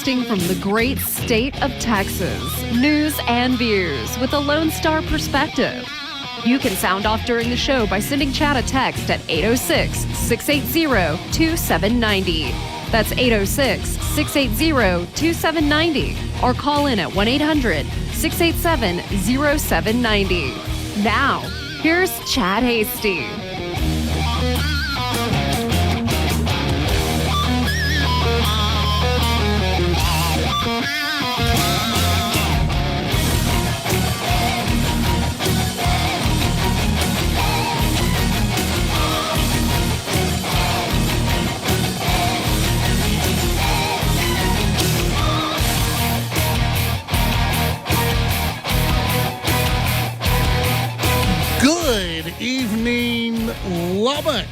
Broadcasting from the great state of Texas. News and views with a Lone Star perspective. You can sound off during the show by sending Chad a text at 806-680-2790. That's 806-680-2790. Or call in at 1-800-687-0790. Now, here's Chad Hasty. Good evening, Lubbock,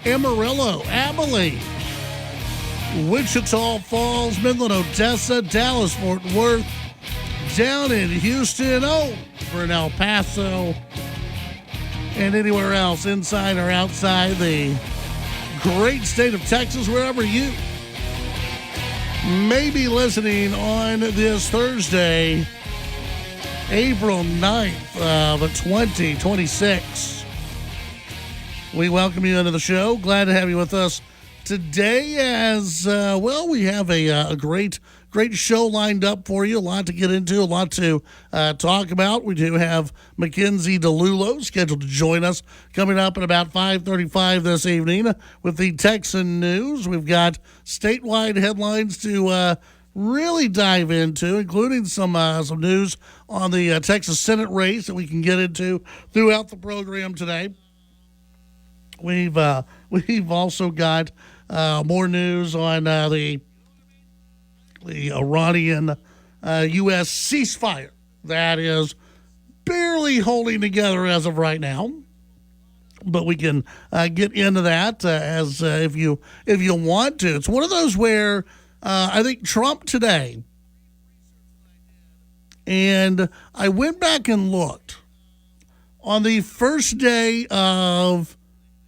Amarillo, Abilene, Wichita Falls, Midland, Odessa, Dallas, Fort Worth, down in Houston, over in El Paso, and anywhere else inside or outside the great state of Texas, wherever you may be listening on this Thursday, April 9th of 2026. We welcome you into the show. Glad to have you with us today as, we have a great show lined up for you. A lot to get into, a lot to talk about. We do have McKenzie DiLullo scheduled to join us coming up at about 5:35 this evening with the Texan news. We've got statewide headlines to really dive into, including some news on the Texas Senate race that we can get into throughout the program today. We've also got more news on the Iranian U.S. ceasefire that is barely holding together as of right now. But we can get into that as if you want to. It's one of those where I think Trump today, and I went back and looked on the first day of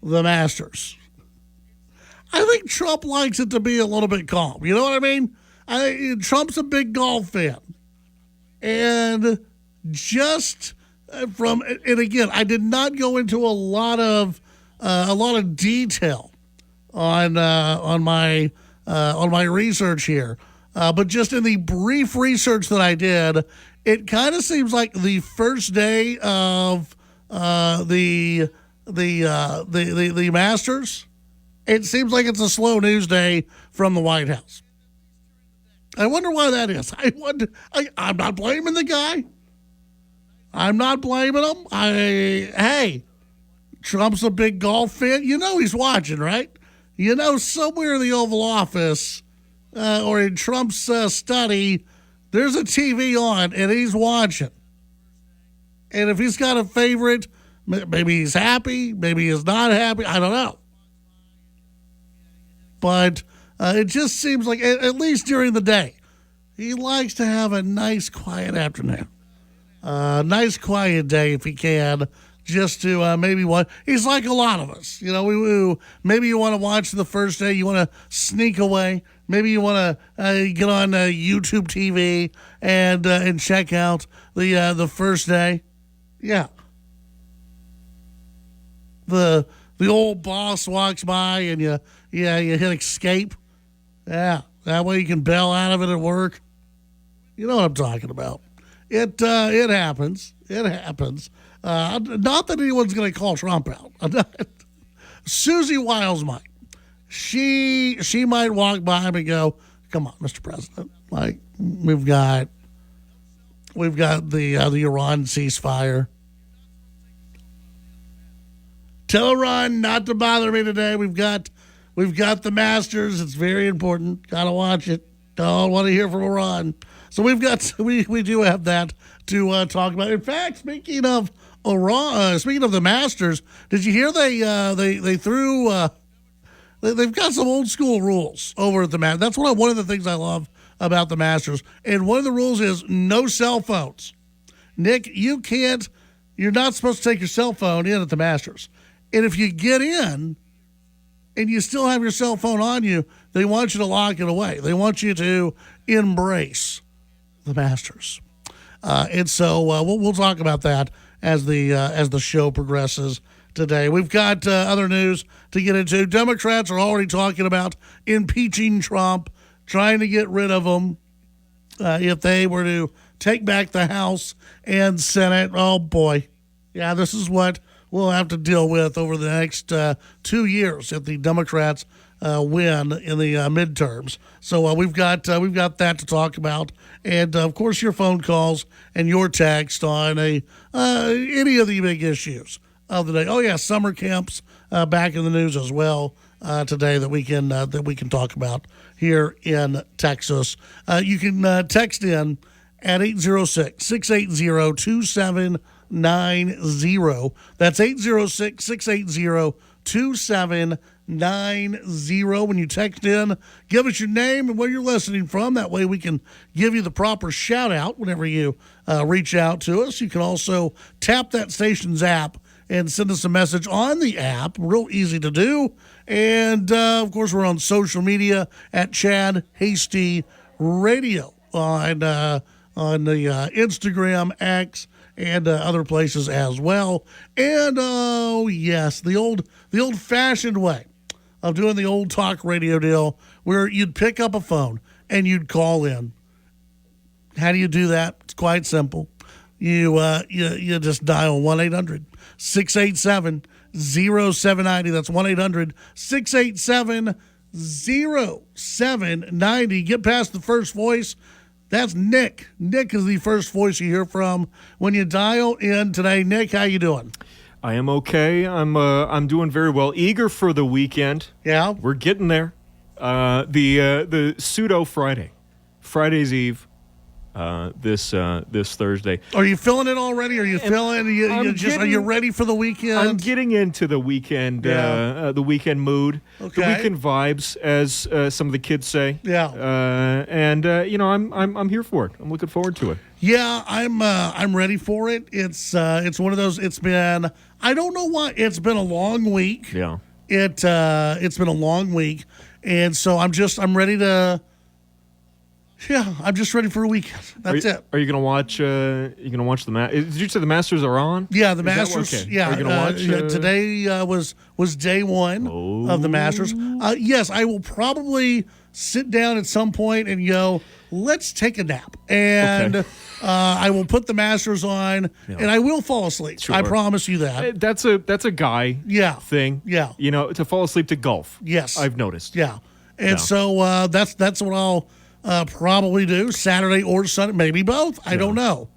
the Masters. I think Trump likes it to be a little bit calm. You know what I mean? Trump's a big golf fan. And just and again, I did not go into a lot of detail on my research here, but just in the brief research that I did, it kind of seems like the first day of the Masters, it seems like it's a slow news day from the White House. I wonder why that is. I'm not blaming the guy. I'm not blaming him. Hey, Trump's a big golf fan. You know he's watching, right? You know, somewhere in the Oval Office or in Trump's study, there's a TV on and he's watching. And if he's got a favorite, maybe he's happy, maybe he's not happy. I don't know. But it just seems like, at least during the day, he likes to have a nice, quiet afternoon. Nice, quiet day if he can. Just to maybe watch. He's like a lot of us. You know, maybe you want to watch the first day. You want to sneak away. Maybe you want to get on YouTube TV and check out the first day. Yeah. The old boss walks by and you hit escape. Yeah. That way you can bail out of it at work. You know what I'm talking about. It happens. It happens. Not that anyone's going to call Trump out. Susie Wiles might. She might walk by him and go, "Come on, Mr. President. Like we've got the Iran ceasefire. Tell Iran not to bother me today. We've got the Masters. It's very important. Gotta watch it. Don't want to hear from Iran. So we do have that to talk about. In fact, speaking of Iran, speaking of the Masters, did you hear they threw? They've got some old school rules over at the Masters. That's one of the things I love about the Masters. And one of the rules is no cell phones. Nick, you're not supposed to take your cell phone in at the Masters. And if you get in, and you still have your cell phone on you, they want you to lock it away. They want you to embrace the Masters. And so we'll talk about that as the show progresses today. We've got other news to get into. Democrats are already talking about impeaching Trump, trying to get rid of him if they were to take back the House and Senate. Oh, boy. Yeah, this is what we'll have to deal with over the next 2 years if the Democrats win in the midterms. So we've got that to talk about, and of course your phone calls and your text on any of the big issues of the day. Oh yeah, summer camps back in the news as well today that we can talk about here in Texas. You can text in at 806-680-2790. That's 806-680-2790. When you text in, give us your name and where you're listening from. That way we can give you the proper shout out whenever you reach out to us. You can also tap that station's app and send us a message on the app. Real easy to do. And of course, we're on social media at Chad Hasty Radio on the Instagram, X, and other places as well. And oh yes, the old-fashioned way of doing the old talk radio deal, where you'd pick up a phone and you'd call in. How do you do that? It's quite simple. You just dial 1-800-687-0790. That's 1-800-687-0790. Get past the first voice. That's Nick. Nick is the first voice you hear from when you dial in today. Nick, how you doing? I am okay. I'm doing very well. Eager for the weekend. Yeah, we're getting there. The pseudo Friday's Eve. This Thursday. Are you feeling it already? Are you feeling? Are you ready for the weekend? I'm getting into the weekend. The weekend mood. Okay. The weekend vibes, as some of the kids say. Yeah. I'm here for it. I'm looking forward to it. Yeah, I'm ready for it. It's one of those. It's been, I don't know why, it's been a long week. Yeah. It's been a long week, and so I'm ready to. Yeah, I'm just ready for a weekend. That's it. Are you gonna watch? Did you say the Masters are on? Yeah, the Masters. Okay. Yeah, are you gonna watch? Today was day one of the Masters. Yes, I will probably sit down at some point and go, let's take a nap, and I will put the Masters on, and I will fall asleep. Sure. I promise you that. That's a guy thing. Yeah, to fall asleep to golf. Yes, I've noticed. Yeah, and so that's what I'll. Probably do Saturday or Sunday, maybe both. I don't know.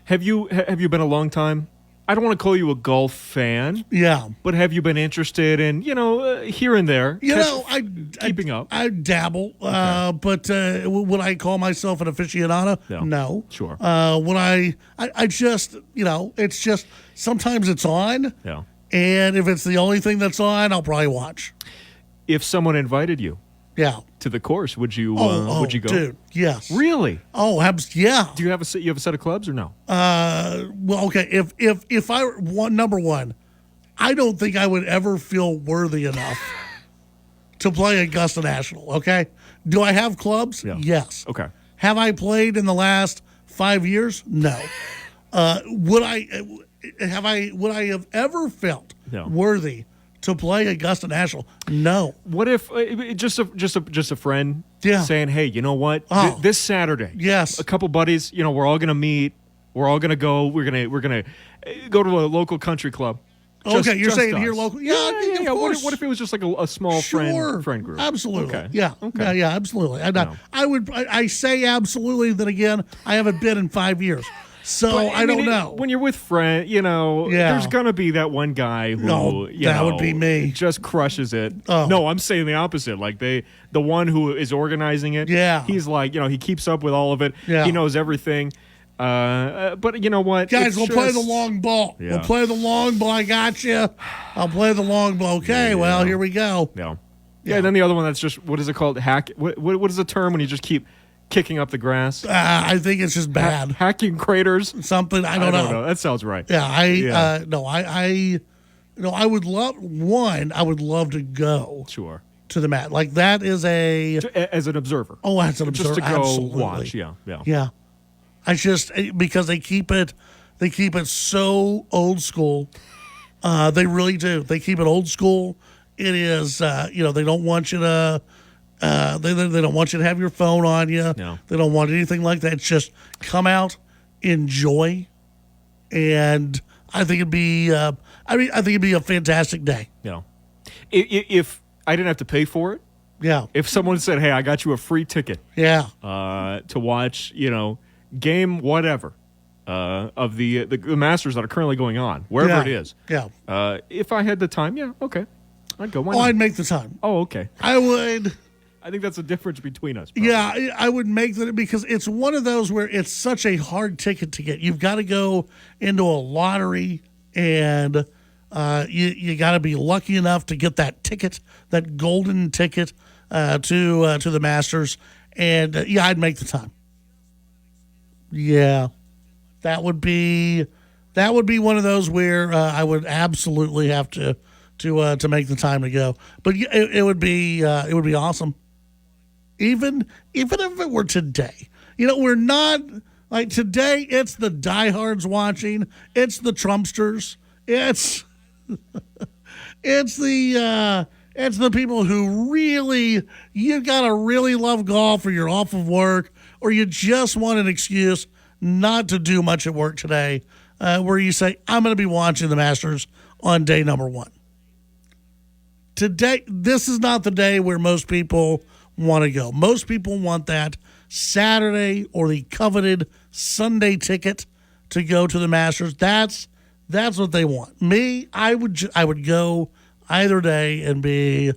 Have you been a long time? I don't want to call you a golf fan. Yeah, but have you been interested in here and there? Keeping up. I dabble, but would I call myself an aficionado? No. Sure. When I just it's just sometimes it's on. Yeah. And if it's the only thing that's on, I'll probably watch. If someone invited you. Yeah. To the course, would you go? Dude, yes. Really? Oh, yeah. Do you have a set of clubs or no? Well, okay. If I were number one, I don't think I would ever feel worthy enough to play Augusta National. Okay. Do I have clubs? Yeah. Yes. Okay. Have I played in the last 5 years? No. Would I have ever felt worthy to play Augusta National? No. What if just a friend saying, "Hey, you know what? This Saturday, yes, a couple buddies, we're all gonna meet. We're all gonna go. We're gonna go to a local country club." Okay, you're saying us. Here local? Yeah. Of course. What if it was just like a small friend group? Absolutely. Okay. Yeah. Okay. Yeah. Absolutely. I say absolutely. Then again, I haven't been in 5 years. So I don't know. When you're with friends, there's gonna be that one guy who, that would be me, just crushes it. Oh. No, I'm saying the opposite. Like the one who is organizing it. Yeah, he's like, he keeps up with all of it. Yeah. He knows everything. But you know what, guys, we'll play the long ball. Yeah. We'll play the long ball. I got you. I'll play the long ball. Okay, well, here we go. Yeah. And then the other one that's just, what is it called? Hack. What is the term when you just keep kicking up the grass? I think it's just bad. Hacking craters? Something. I don't know. That sounds right. Yeah, I I would love to go Sure. to the mat. Like that is As an observer. Oh, as an observer. Just to go absolutely. watch. Yeah. Yeah. Because they keep it so old school. They really do. They keep it old school. It is, they don't want you to, they don't want you to have your phone on you. No. They don't want anything like that. It's just come out, enjoy, and I think it'd be, I think it'd be a fantastic day. Yeah. If I didn't have to pay for it, Yeah. if someone said, "Hey, I got you a free ticket," Yeah. to watch, game whatever of the Masters that are currently going on, wherever it is. Yeah. If I had the time, yeah, okay, I'd go. Why Oh, not? I'd make the time. Oh, okay. I would. I think that's the difference between us. Probably. Yeah, I would make that because it's one of those where it's such a hard ticket to get. You've got to go into a lottery, and you got to be lucky enough to get that ticket, that golden ticket to the Masters. And I'd make the time. Yeah, that would be one of those where I would absolutely have to make the time to go. But it would be awesome. Even if it were today, we're not like today. It's the diehards watching. It's the Trumpsters. It's it's the people who really you gotta really love golf, or you're off of work, or you just want an excuse not to do much at work today, where you say, I'm going to be watching the Masters on day number 1. Today, this is not the day where most people want to go. Most people want that Saturday or the coveted Sunday ticket to go to the Masters. That's what they want. Me, I would go either day and be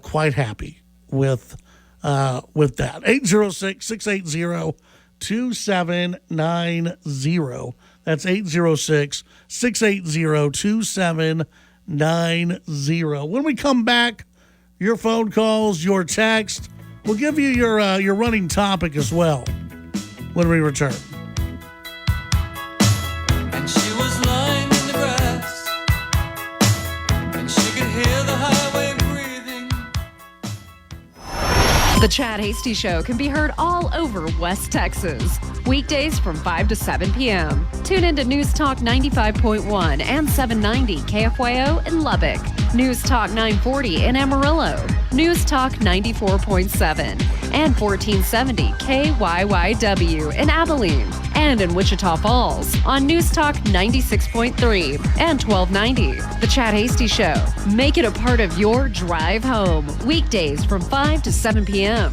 quite happy with that. 806-680-2790. That's 806-680-2790. When we come back, your phone calls, your text, we'll give you your running topic as well when we return. And she was lying in the grass, and she could hear the highway breathing. The Chad Hasty Show can be heard all over West Texas. Weekdays from 5 to 7 p.m. Tune into News Talk 95.1 and 790 KFYO in Lubbock. News Talk 940 in Amarillo. News Talk 94.7 and 1470 KYYW in Abilene. And in Wichita Falls on News Talk 96.3 and 1290. The Chad Hasty Show. Make it a part of your drive home. Weekdays from 5 to 7 p.m.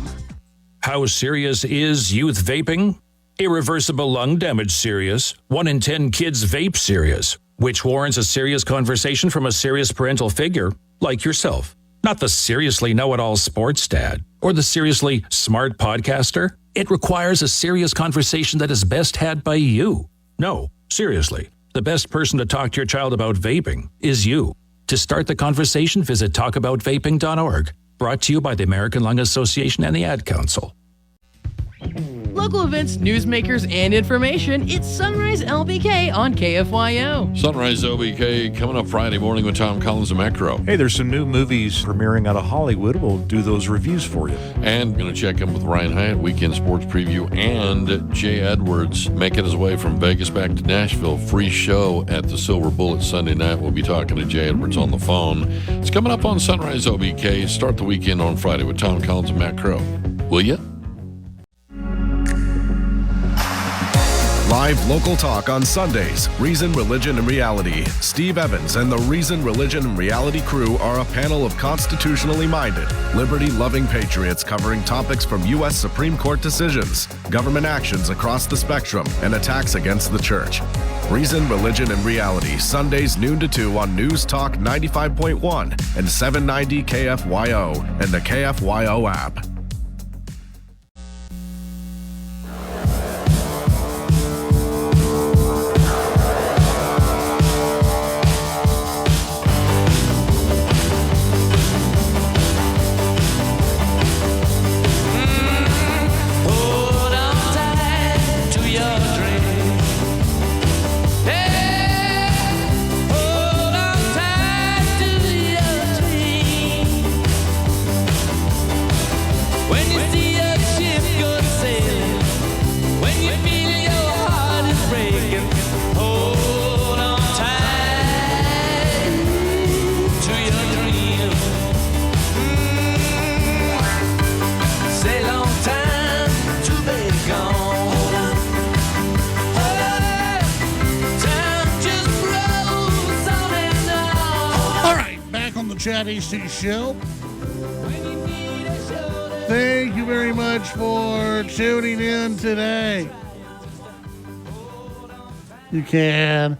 How serious is youth vaping? Irreversible lung damage serious. 1 in 10 kids vape serious, which warrants a serious conversation from a serious parental figure like yourself. Not the seriously know-it-all sports dad or the seriously smart podcaster. It requires a serious conversation that is best had by you. No, seriously, the best person to talk to your child about vaping is you. To start the conversation, visit talkaboutvaping.org. Brought to you by the American Lung Association and the Ad Council. Local events, newsmakers, and information. It's Sunrise LBK on KFYO. Sunrise OBK coming up Friday morning with Tom Collins and Macro. Hey, there's some new movies premiering out of Hollywood. We'll do those reviews for you. And going to check in with Ryan Hyatt, weekend sports preview, and Jay Edwards making his way from Vegas back to Nashville. Free show at the Silver Bullet Sunday night. We'll be talking to Jay Edwards on the phone. It's coming up on Sunrise OBK. Start the weekend on Friday with Tom Collins and Macro. Will you? Live local talk on Sundays. Reason, Religion, and Reality. Steve Evans and the Reason, Religion, and Reality crew are a panel of constitutionally minded, liberty-loving patriots covering topics from U.S. Supreme Court decisions, government actions across the spectrum, and attacks against the church. Reason, Religion, and Reality. Sundays noon to 2 on News Talk 95.1 and 790 KFYO and the KFYO app. Hold on tight to your dream. Hey, hold on tight. Chad HT Show. Thank you very much for tuning in today. You can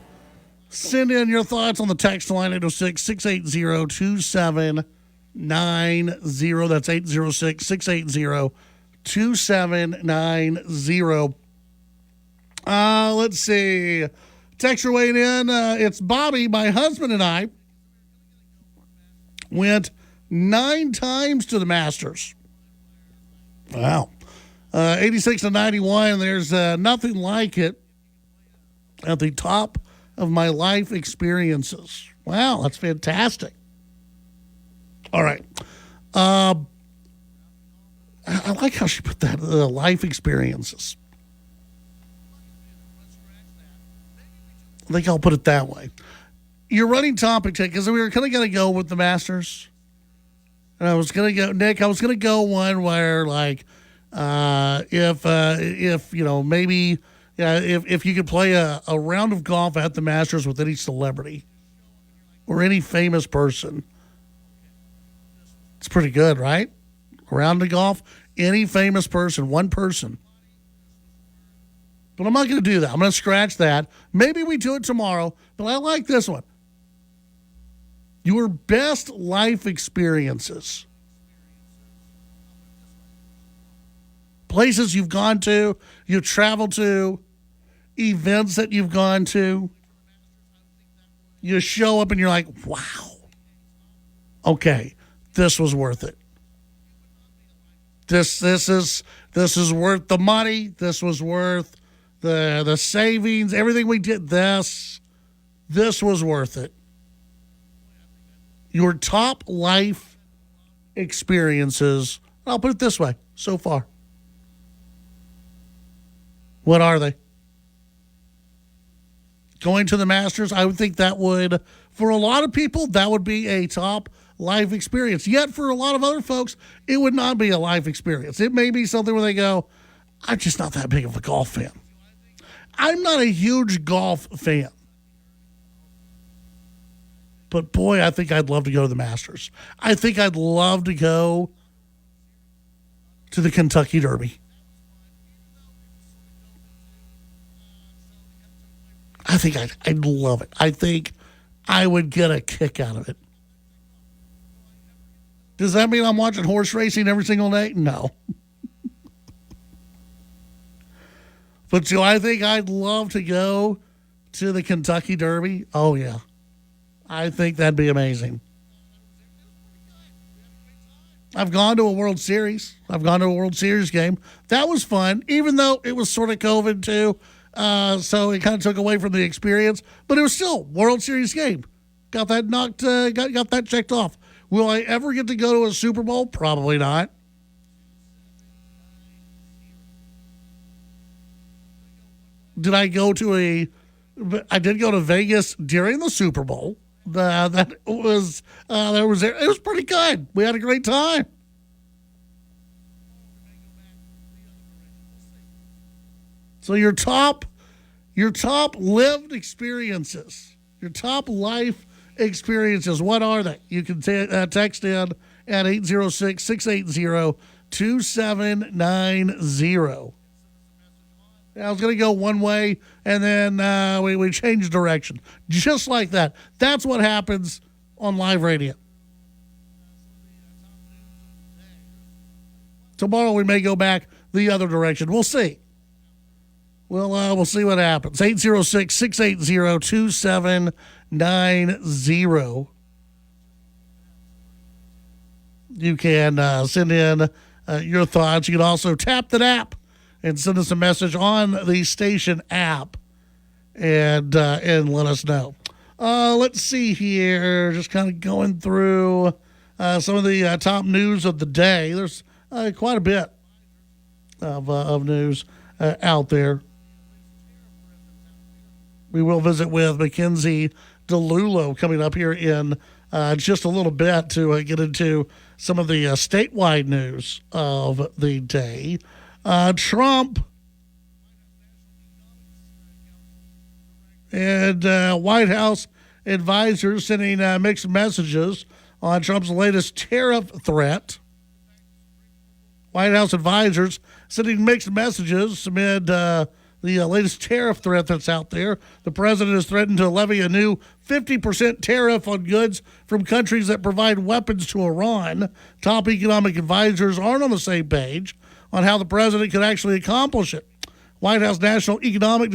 send in your thoughts on the text line 806-680-2790. That's 806-680-2790. Let's see. Texture weighing in. It's Bobby. My husband and I went 9 times to the Masters. Wow. 86 to 91. There's nothing like it at the top of my life experiences. Wow, that's fantastic. All right. I like how she put that, life experiences. I think I'll put it that way. Your running topic, because we were kind of going to go with the Masters. And I was going to go, Nick, I was going to go one where, like, if you know, maybe, if you could play a round of golf at the Masters with any celebrity or any famous person, it's pretty good, right? A round of golf, any famous person, one person. But I'm not going to do that. I'm going to scratch that. Maybe we do it tomorrow, but I like this one. Your best life experiences. Places you've gone to, you've traveled to, events that you've gone to. You show up and you're like, wow. Okay, this was worth it. This is worth the money. This was worth the savings, everything we did. This was worth it. Your top life experiences, I'll put it this way, so far. What are they? Going to the Masters, I would think that would, for a lot of people, that would be a top life experience. Yet for a lot of other folks, it would not be a life experience. It may be something where they go, I'm just not that big of a golf fan. I'm not a huge golf fan. But boy, I think I'd love to go to the Masters. I think I'd love to go to the Kentucky Derby. I think I'd love it. I think I would get a kick out of it. Does that mean I'm watching horse racing every single day? No. But do I think I'd love to go to the Kentucky Derby? Oh, yeah. I think that'd be amazing. I've gone to a World Series. I've gone to a World Series game. That was fun, even though it was sort of COVID too. So it kind of took away from the experience. But it was still World Series game. Got that knocked, got that checked off. Will I ever get to go to a Super Bowl? Probably not. I did go to Vegas during the Super Bowl. It was pretty good. We had a great time. So your top lived experiences, your top life experiences, what are they? You can text in at 806-680-2790. I was going to go one way, and then we changed direction. Just like that. That's what happens on live radio. Tomorrow we may go back the other direction. We'll see. We'll see what happens. 806-680-2790. You can send in your thoughts. You can also tap that app and send us a message on the station app and let us know. Let's see here. Just kind of going through some of the top news of the day. There's quite a bit of news out there. We will visit with McKenzie DiLullo coming up here in just a little bit to get into some of the statewide news of the day. Trump and White House advisors sending mixed messages. on Trump's latest tariff threat. White House advisors sending mixed messages amid the latest tariff threat that's out there. The president has threatened to levy a new 50% tariff on goods from countries that provide weapons to Iran. Top economic advisors aren't on the same page on how the president could actually accomplish it. White House National Economic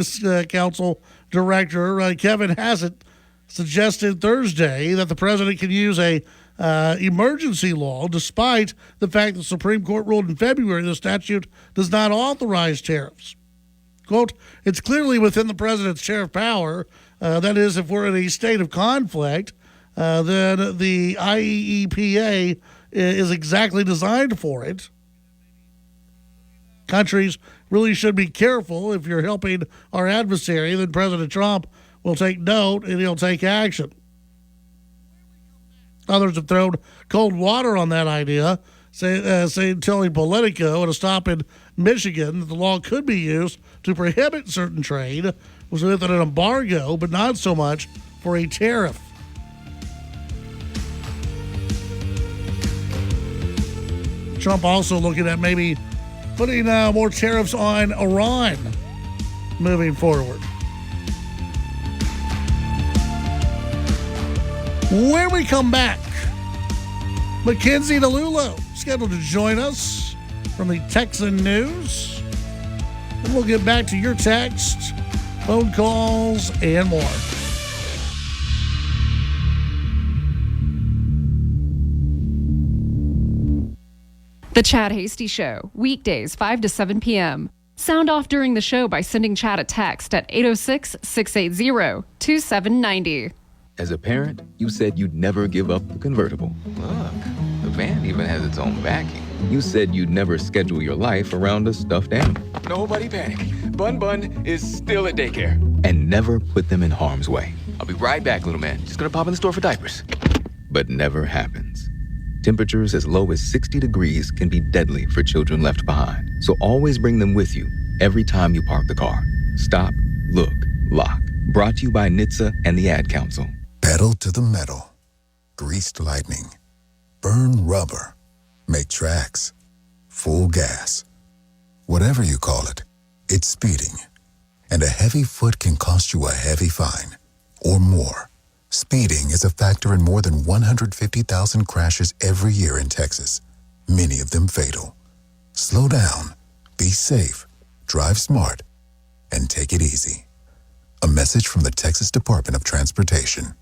Council Director Kevin Hassett suggested Thursday that the president can use a emergency law, despite the fact the Supreme Court ruled in February the statute does not authorize tariffs. Quote, it's clearly within the president's tariff power. That is, if we're in a state of conflict, then the IEEPA is exactly designed for it. Countries really should be careful. If you're helping our adversary, then President Trump will take note and he'll take action. Others have thrown cold water on that idea, telling Politico at a stop in Michigan that the law could be used to prohibit certain trade with an embargo, but not so much for a tariff. Trump also looking at maybe putting more tariffs on Iran moving forward. When we come back, McKenzie DiLullo scheduled to join us from the Texan News. And we'll get back to your texts, phone calls, and more. The Chad Hasty Show, weekdays 5 to 7 p.m. Sound off during the show by sending Chad a text at 806-680-2790. As a parent, you said you'd never give up the convertible. Look, the van even has its own backing. You said you'd never schedule your life around a stuffed animal. Nobody panic. Bun Bun is still at daycare. And never put them in harm's way. I'll be right back, little man. Just gonna pop in the store for diapers. But never happens. Temperatures as low as 60 degrees can be deadly for children left behind. So always bring them with you every time you park the car. Stop, look, lock. Brought to you by NHTSA and the Ad Council. Pedal to the metal. Greased lightning. Burn rubber. Make tracks. Full gas. Whatever you call it, it's speeding. And a heavy foot can cost you a heavy fine. Or more. Speeding is a factor in more than 150,000 crashes every year in Texas. Many of them fatal. Slow down. Be safe. Drive smart. And take it easy. A message from the Texas Department of Transportation.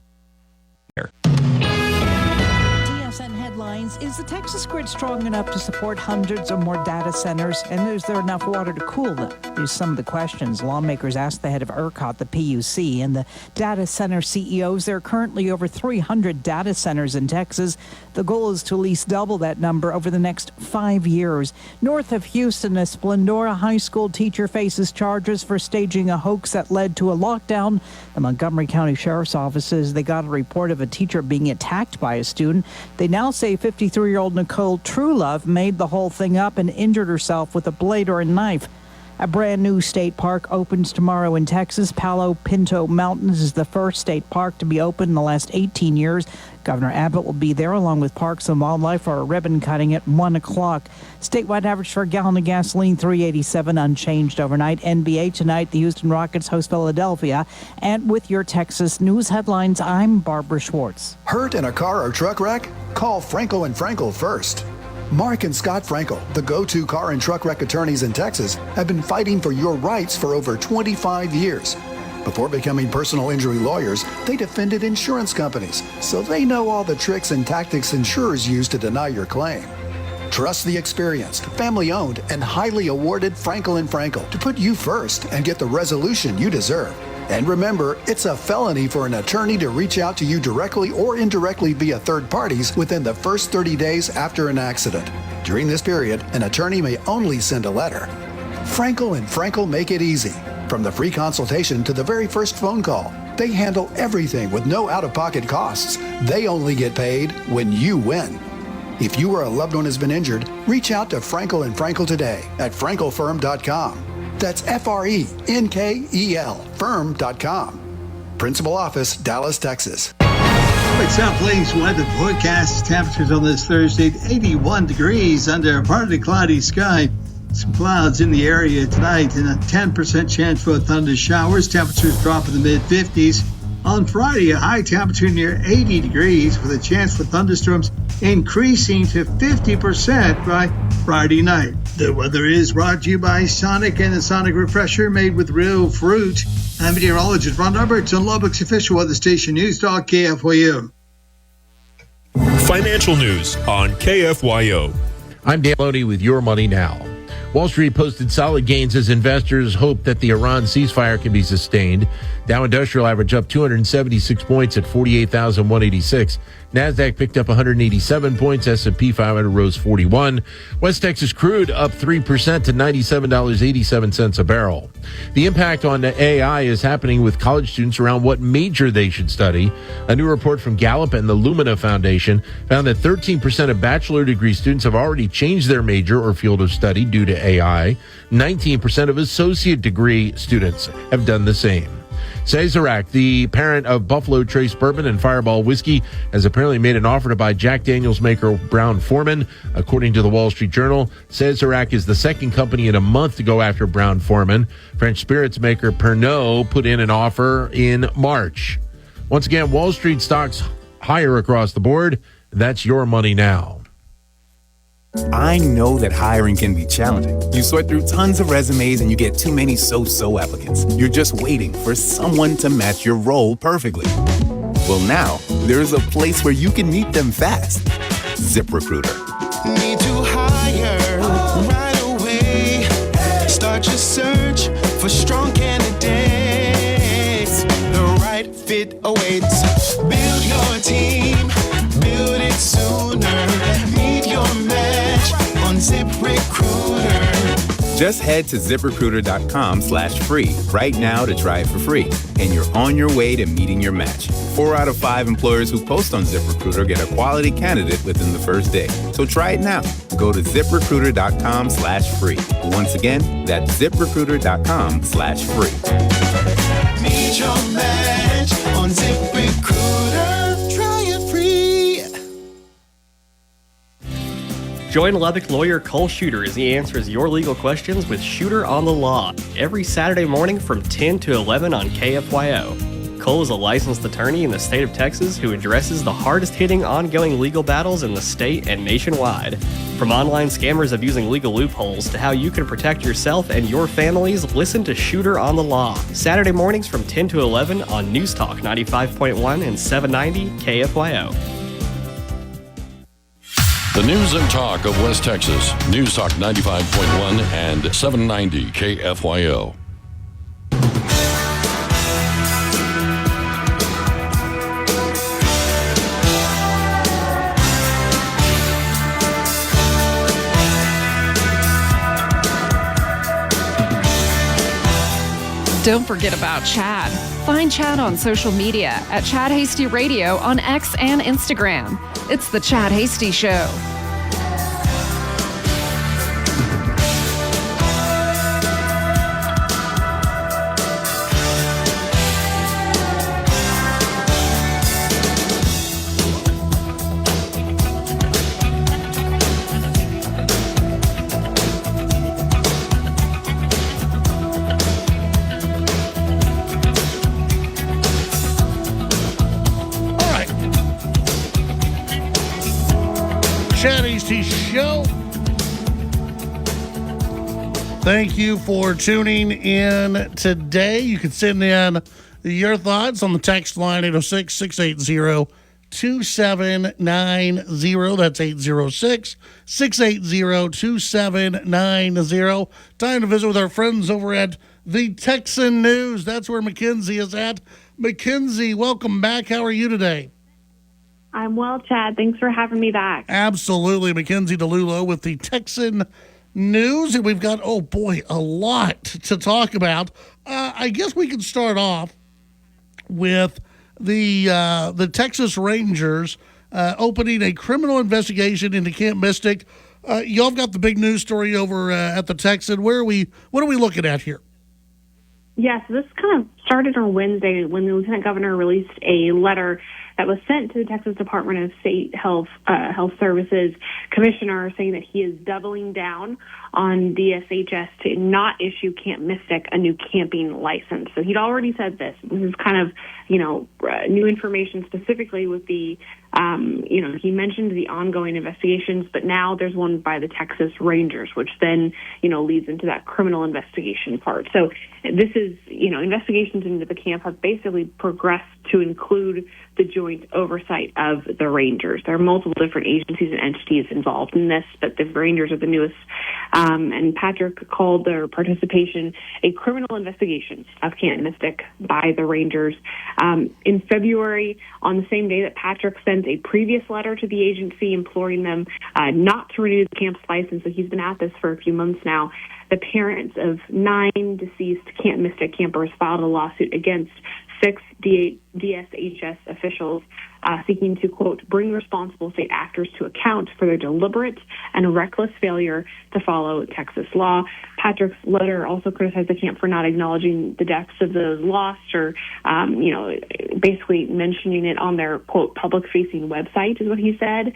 TSN Headlines. Is the Texas grid strong enough to support hundreds or more data centers? And is there enough water to cool them? These are some of the questions lawmakers asked the head of ERCOT, the PUC, and the data center CEOs. There are currently over 300 data centers in Texas. The goal is to at least double that number over the next 5 years. North of Houston, a Splendora High School teacher faces charges for staging a hoax that led to a lockdown. The Montgomery County Sheriff's Office says they got a report of a teacher being attacked by a student. They now say 53-year-old Nicole Truelove made the whole thing up and injured herself with a blade or a knife. A brand new state park opens tomorrow in Texas. Palo Pinto Mountains is the first state park to be open in the last 18 years. Governor Abbott will be there along with Parks and Wildlife for a ribbon cutting at 1 o'clock. Statewide average for a gallon of gasoline, $3.87, unchanged overnight. NBA tonight, the Houston Rockets host Philadelphia. And with your Texas news headlines, I'm Barbara Schwartz. Hurt in a car or truck wreck? Call Frankel & Frankel first. Mark and Scott Frankel, the go-to car and truck wreck attorneys in Texas, have been fighting for your rights for over 25 years. Before becoming personal injury lawyers, they defended insurance companies, so they know all the tricks and tactics insurers use to deny your claim. Trust the experienced, family-owned, and highly awarded Frankel & Frankel to put you first and get the resolution you deserve. And remember, it's a felony for an attorney to reach out to you directly or indirectly via third parties within the first 30 days after an accident. During this period, an attorney may only send a letter. Frankel & Frankel make it easy. From the free consultation to the very first phone call, they handle everything with no out-of-pocket costs. They only get paid when you win. If you or a loved one has been injured, reach out to Frankel & Frankel today at frankelfirm.com. That's FRENKEL firm.com. Principal office, Dallas, Texas. What's up, ladies? Weather forecast. Temperatures on this Thursday, 81 degrees under a partly cloudy sky. Some clouds in the area tonight and a 10% chance for thunder showers. Temperatures drop in the mid-50s. On Friday, a high temperature near 80 degrees with a chance for thunderstorms increasing to 50% by Friday night. The weather is brought to you by Sonic and the Sonic Refresher made with real fruit. I'm meteorologist Ron Roberts on Lubbock's official weather station News Talk KFYO. Financial news on KFYO. I'm Dan Loney with Your Money Now. Wall Street posted solid gains as investors hope that the Iran ceasefire can be sustained. Dow Industrial average up 276 points at 48,186. NASDAQ picked up 187 points. S&P 500 rose 41. West Texas crude up 3% to $97.87 a barrel. The impact on AI is happening with college students around what major they should study. A new report from Gallup and the Lumina Foundation found that 13% of bachelor degree students have already changed their major or field of study due to AI. 19% of associate degree students have done the same. Sazerac, the parent of Buffalo Trace Bourbon and Fireball Whiskey, has apparently made an offer to buy Jack Daniel's maker Brown-Forman. According to the Wall Street Journal, Sazerac is the second company in a month to go after Brown-Forman. French spirits maker Pernod put in an offer in March. Once again, Wall Street stocks higher across the board. That's Your Money Now. I know that hiring can be challenging. You sort through tons of resumes and you get too many so-so applicants. You're just waiting for someone to match your role perfectly. Well, now, there's a place where you can meet them fast. ZipRecruiter. Need to hire right away. Start your search for strong candidates. The right fit awaits. Build your team. Build it sooner. Meet your match on ZipRecruiter. Just head to ZipRecruiter.com/free right now to try it for free. And you're on your way to meeting your match. 4 out of 5 employers who post on ZipRecruiter get a quality candidate within the first day. So try it now. Go to ZipRecruiter.com/free. Once again, that's ZipRecruiter.com/free. Meet your match on ZipRecruiter. Try it free. Join Lubbock lawyer Cole Shooter as he answers your legal questions with Shooter on the Law every Saturday morning from 10 to 11 on KFYO. Cole is a licensed attorney in the state of Texas who addresses the hardest-hitting ongoing legal battles in the state and nationwide. From online scammers abusing legal loopholes to how you can protect yourself and your families, listen to Shooter on the Law, Saturday mornings from 10 to 11 on News Talk 95.1 and 790 KFYO. The news and talk of West Texas. News Talk 95.1 and 790 KFYO. Don't forget about Chad. Find Chad on social media at Chad Hasty Radio on X and Instagram. It's The Chad Hasty Show. Chad Hasty Show. Thank you for tuning in today. You can send in your thoughts on the text line 806-680-2790. That's 806-680-2790. Time to visit with our friends over at the Texan News. That's where McKenzie is at. McKenzie, welcome back. How are you today? I'm well, Chad. Thanks for having me back. Absolutely. McKenzie DiLullo with the Texan News. And we've got, oh boy, a lot to talk about. I guess we could start off with the Texas Rangers opening a criminal investigation into Camp Mystic. Y'all have got the big news story over at the Texan. What are we looking at here? Yes, this kind of started on Wednesday when the lieutenant governor released a letter that was sent to the Texas Department of State Health Services commissioner, saying that he is doubling down on DSHS to not issue Camp Mystic a new camping license. So he'd already said this. This is kind of, new information specifically with the, he mentioned the ongoing investigations, but now there's one by the Texas Rangers, which then, leads into that criminal investigation part. So this is, investigations into the camp have basically progressed to include the joint oversight of the Rangers. There are multiple different agencies and entities involved in this, but the Rangers are the newest. And Patrick called their participation a criminal investigation of Camp Mystic by the Rangers. In February, on the same day that Patrick sent a previous letter to the agency imploring them not to renew the camp's license, so he's been at this for a few months now, the parents of 9 deceased Camp Mystic campers filed a lawsuit against 6 DSHS officials seeking to, quote, bring responsible state actors to account for their deliberate and reckless failure to follow Texas law. Patrick's letter also criticized the camp for not acknowledging the deaths of those lost or, basically mentioning it on their, quote, public-facing website is what he said,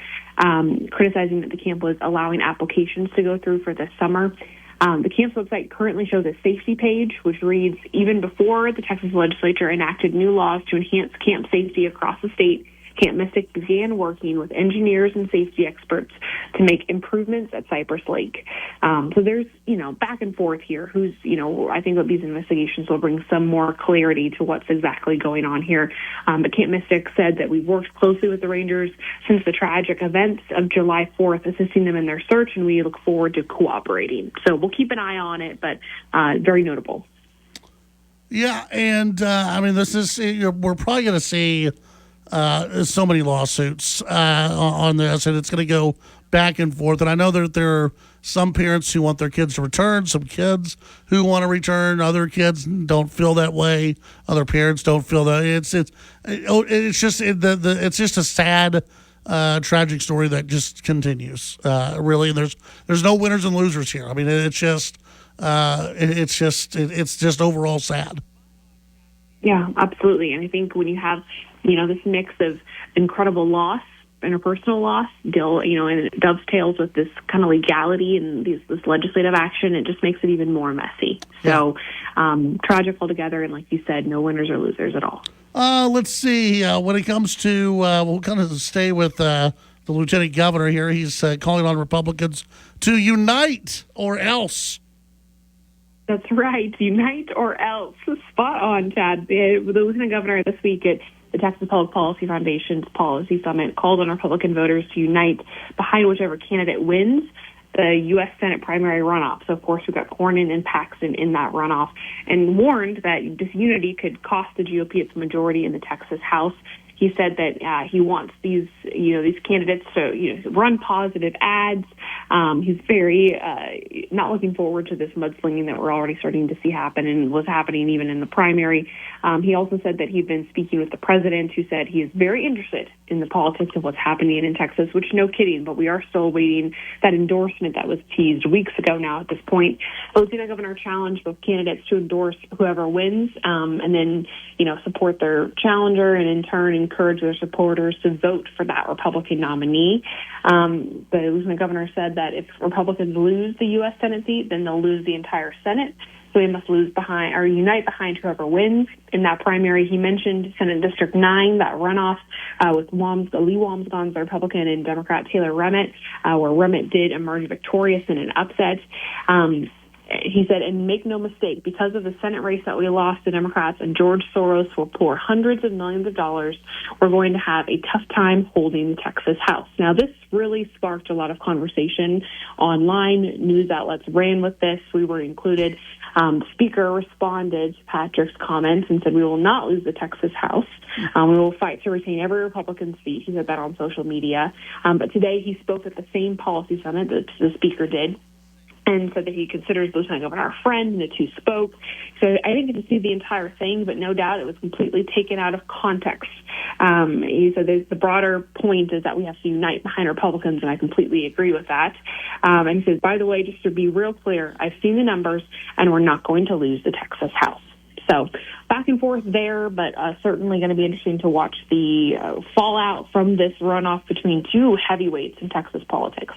criticizing that the camp was allowing applications to go through for this summer. The camp's website currently shows a safety page, which reads, even before the Texas legislature enacted new laws to enhance camp safety across the state, Camp Mystic began working with engineers and safety experts to make improvements at Cypress Lake. So there's, back and forth here. I think that these investigations will bring some more clarity to what's exactly going on here. But Camp Mystic said that we've worked closely with the Rangers since the tragic events of July 4th, assisting them in their search, and we look forward to cooperating. So we'll keep an eye on it, but very notable. Yeah, and this is, we're probably going to see so many lawsuits on this, and it's going to go back and forth. And I know that there are some parents who want their kids to return, some kids who want to return, other kids don't feel that way, other parents don't feel that. It's just a sad, tragic story that just continues. Really, there's no winners and losers here. I mean, it's just overall sad. Yeah, absolutely. And I think when you have, this mix of incredible loss, interpersonal loss, and it dovetails with this kind of legality and this legislative action, it just makes it even more messy. So tragic altogether. And like you said, no winners or losers at all. Let's see. When it comes to, we'll kind of stay with the lieutenant governor here. He's calling on Republicans to unite or else. That's right. Unite or else. Spot on, Chad. The lieutenant governor this week at the Texas Public Policy Foundation's Policy Summit called on Republican voters to unite behind whichever candidate wins the U.S. Senate primary runoff. So, of course, we've got Cornyn and Paxton in that runoff, and warned that this unity could cost the GOP its majority in the Texas House. He said that he wants these candidates to, run positive ads. He's very not looking forward to this mudslinging that we're already starting to see happen and was happening even in the primary. He also said that he'd been speaking with the president, who said he is very interested in the politics of what's happening in Texas, which no kidding, but we are still waiting that endorsement that was teased weeks ago now at this point. The lieutenant governor challenged both candidates to endorse whoever wins and then, support their challenger and in turn encourage their supporters to vote for that Republican nominee. The lieutenant governor said that if Republicans lose the U.S. Senate seat, then they'll lose the entire Senate. So they must unite behind whoever wins. In that primary, he mentioned Senate District 9, that runoff with Lee Wamsgau's the Republican and Democrat Taylor Remmett, where Remmett did emerge victorious in an upset. He said, and make no mistake, because of the Senate race that we lost, the Democrats and George Soros will pour hundreds of millions of dollars. We're going to have a tough time holding the Texas House. Now, this really sparked a lot of conversation online. News outlets ran with this. We were included. The speaker responded to Patrick's comments and said, we will not lose the Texas House. We will fight to retain every Republican seat. He said that on social media. But today he spoke at the same policy summit that the speaker did, and said that he considers the lieutenant governor a friend, and the two spoke. So I didn't get to see the entire thing, but no doubt it was completely taken out of context. He said the broader point is that we have to unite behind Republicans, and I completely agree with that. And he says, by the way, just to be real clear, I've seen the numbers, and we're not going to lose the Texas House. So back and forth there, but certainly going to be interesting to watch the fallout from this runoff between two heavyweights in Texas politics.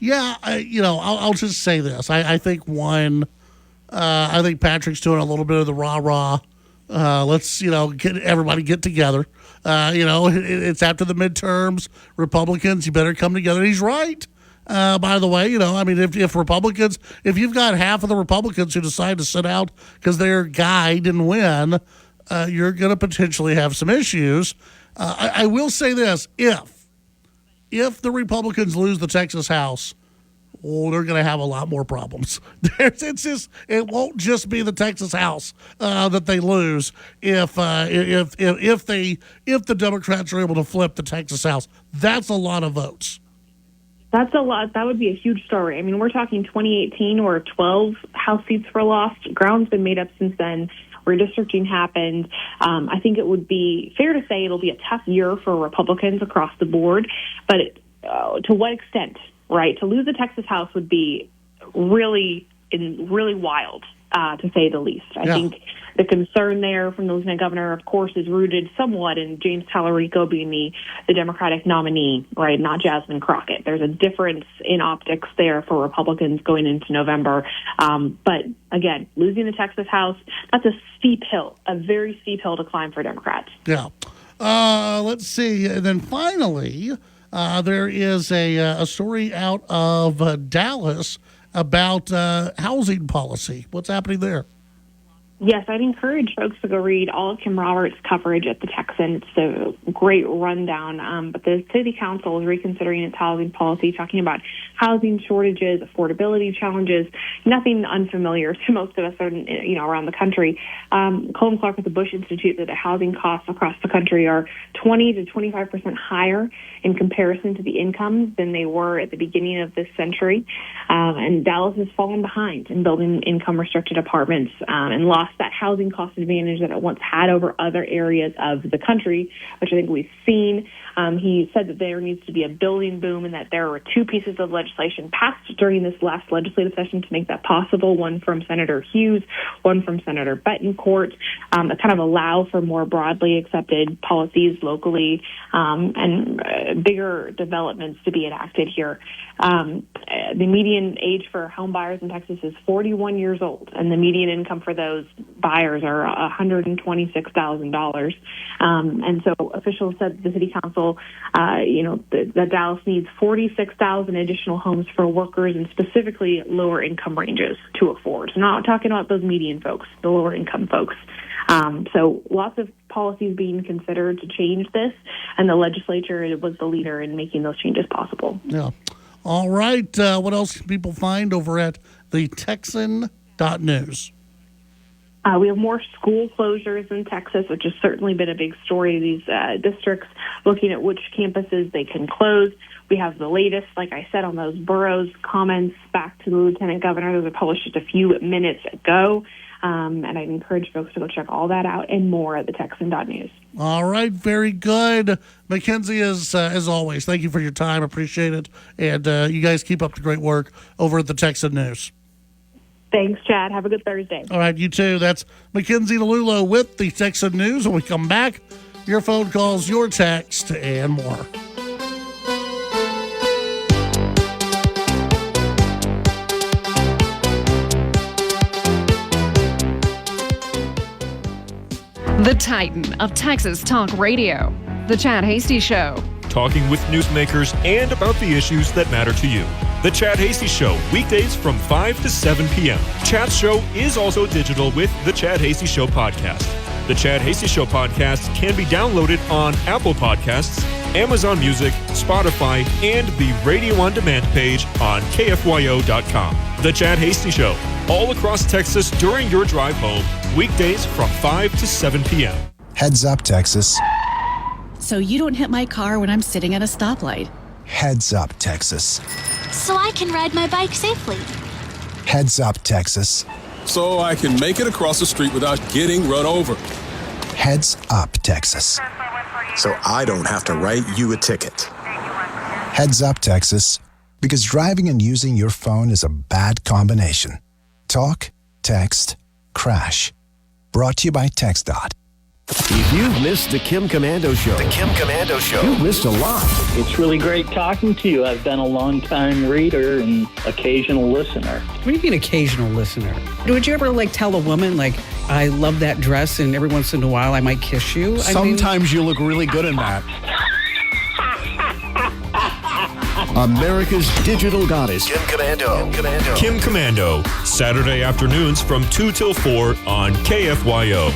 Yeah, I'll just say this. I think I think Patrick's doing a little bit of the rah-rah. Let's, get everybody get together. It's after the midterms. Republicans, you better come together. He's right. By the way, if Republicans, if you've got half of the Republicans who decide to sit out because their guy didn't win, you're going to potentially have some issues. I will say this, if the Republicans lose the Texas House, they're going to have a lot more problems. It won't just be the Texas House that they lose if the Democrats are able to flip the Texas House. That's a lot of votes. That's a lot. That would be a huge story. I mean, we're talking 2018 where 12 House seats were lost. Ground's been made up since then. Redistricting happened. I think it would be fair to say it'll be a tough year for Republicans across the board. But to what extent, right? To lose the Texas House would be really wild, to say the least. I think the concern there from the lieutenant governor, of course, is rooted somewhat in James Talarico being the Democratic nominee, right, not Jasmine Crockett. There's a difference in optics there for Republicans going into November. But, again, losing the Texas House, that's a steep hill, a very steep hill to climb for Democrats. Yeah. Let's see. And then finally, there is a story out of Dallas about housing policy. What's happening there? Yes, I'd encourage folks to go read all of Kim Roberts' coverage at the Texan. It's a great rundown. But the city council is reconsidering its housing policy, talking about housing shortages, affordability challenges, nothing unfamiliar to most of us around the country. Colin Clark at the Bush Institute said that housing costs across the country are 20 to 25% higher in comparison to the incomes than they were at the beginning of this century. And Dallas has fallen behind in building income-restricted apartments and lost that housing cost advantage that it once had over other areas of the country, which I think we've seen. He said that there needs to be a building boom and that there were two pieces of legislation passed during this last legislative session to make that possible, one from Senator Hughes, one from Senator Betancourt, that kind of allow for more broadly accepted policies locally and bigger developments to be enacted here. The median age for home buyers in Texas is 41 years old, and the median income for those buyers are $126,000. And so officials said the city council, that Dallas needs 46,000 additional homes for workers and specifically lower income ranges to afford. So not talking about those median folks, the lower income folks. So lots of policies being considered to change this, and the legislature was the leader in making those changes possible. Yeah. All right. What else can people find over at the Texan.news? We have more school closures in Texas, which has certainly been a big story. These districts looking at which campuses they can close. We have the latest, like I said, on those boroughs comments back to the lieutenant governor. Those were published just a few minutes ago. And I'd encourage folks to go check all that out and more at the Texan.news. All right, very good. McKenzie, as always, thank you for your time. Appreciate it. And you guys keep up the great work over at the Texan News. Thanks, Chad. Have a good Thursday. All right, you too. That's McKenzie DiLullo with the Texan News. When we come back, your phone calls, your text, and more. The Titan of Texas Talk Radio, The Chad Hasty Show. Talking with newsmakers and about the issues that matter to you. The Chad Hasty Show, weekdays from 5 to 7 p.m. Chad's show is also digital with the Chad Hasty Show podcast. The Chad Hasty Show podcast can be downloaded on Apple Podcasts, Amazon Music, Spotify, and the Radio On Demand page on KFYO.com. The Chad Hasty Show, all across Texas during your drive home, weekdays from 5 to 7 p.m. Heads up, Texas. So you don't hit my car when I'm sitting at a stoplight. Heads up, Texas. So I can ride my bike safely. Heads up, Texas. So I can make it across the street without getting run over. Heads up, Texas. So I don't have to write you a ticket. Heads up, Texas. Because driving and using your phone is a bad combination. Talk, text, crash. Brought to you by TxDOT. If you've missed the Kim Komando Show, you've missed a lot. It's really great talking to you. I've been a long-time reader and occasional listener. What do you mean occasional listener? Would you ever tell a woman I love that dress and every once in a while I might kiss you? Sometimes you look really good in that. America's digital goddess, Kim Komando. Kim Komando, Saturday afternoons from 2 till 4 on KFYO.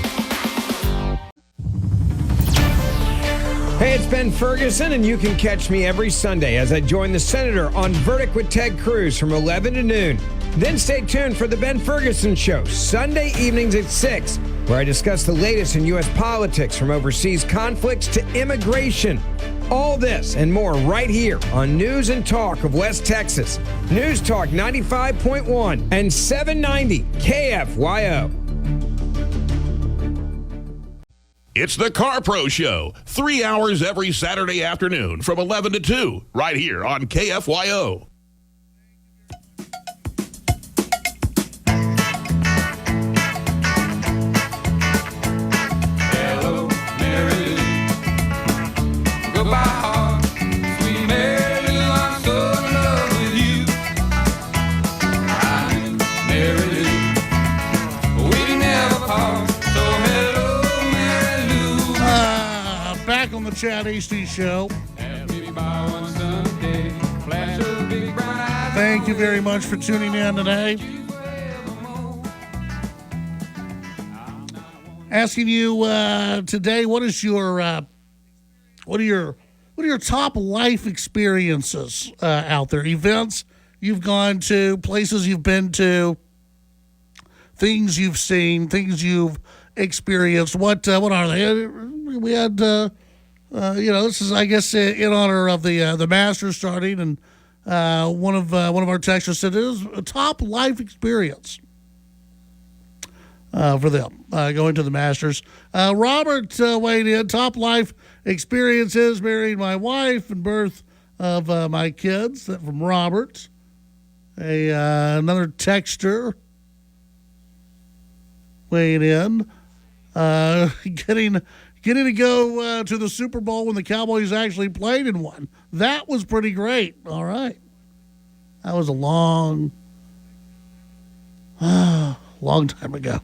Hey, it's Ben Ferguson, and you can catch me every Sunday as I join the Senator on Verdict with Ted Cruz from 11 to noon. Then stay tuned for the Ben Ferguson Show, Sunday evenings at 6, where I discuss the latest in U.S. politics from overseas conflicts to immigration. All this and more right here on News and Talk of West Texas. News Talk 95.1 and 790 KFYO. It's the Car Pro Show, 3 hours every Saturday afternoon from 11 to 2, right here on KFYO. Hello, Mary Lou. Goodbye, heart. Sweet Mary Lou, I'm so in love with you. I knew Mary Lou. We never part. So hello. Back on the Chad Hasty Show. Thank you very much for tuning in today. Asking you today, what are your top life experiences out there? Events you've gone to, places you've been to, things you've seen, things you've experienced. What are they? We had, this is, I guess, in honor of the Masters starting, and one of our texters said it was a top life experience for them going to the Masters. Robert weighed in. Top life experiences: marrying my wife and birth of my kids. That from Robert. Another texter weighed in. Getting to go to the Super Bowl when the Cowboys actually played in one. That was pretty great. All right. That was a long time ago.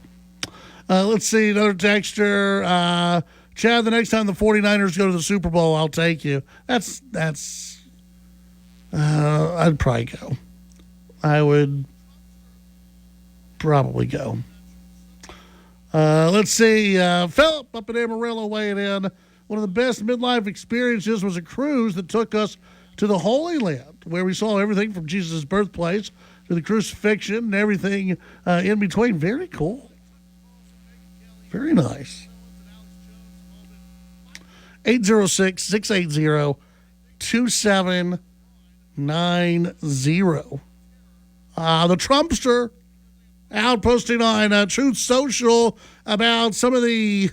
Let's see. Another texter. Chad, the next time the 49ers go to the Super Bowl, I'll take you. That's I'd probably go. I would probably go. Let's see. Philip up in Amarillo weighing in. One of the best midlife experiences was a cruise that took us to the Holy Land, where we saw everything from Jesus' birthplace to the crucifixion and everything in between. Very cool. Very nice. 806-680-2790. The Trumpster out posting on Truth Social about some of the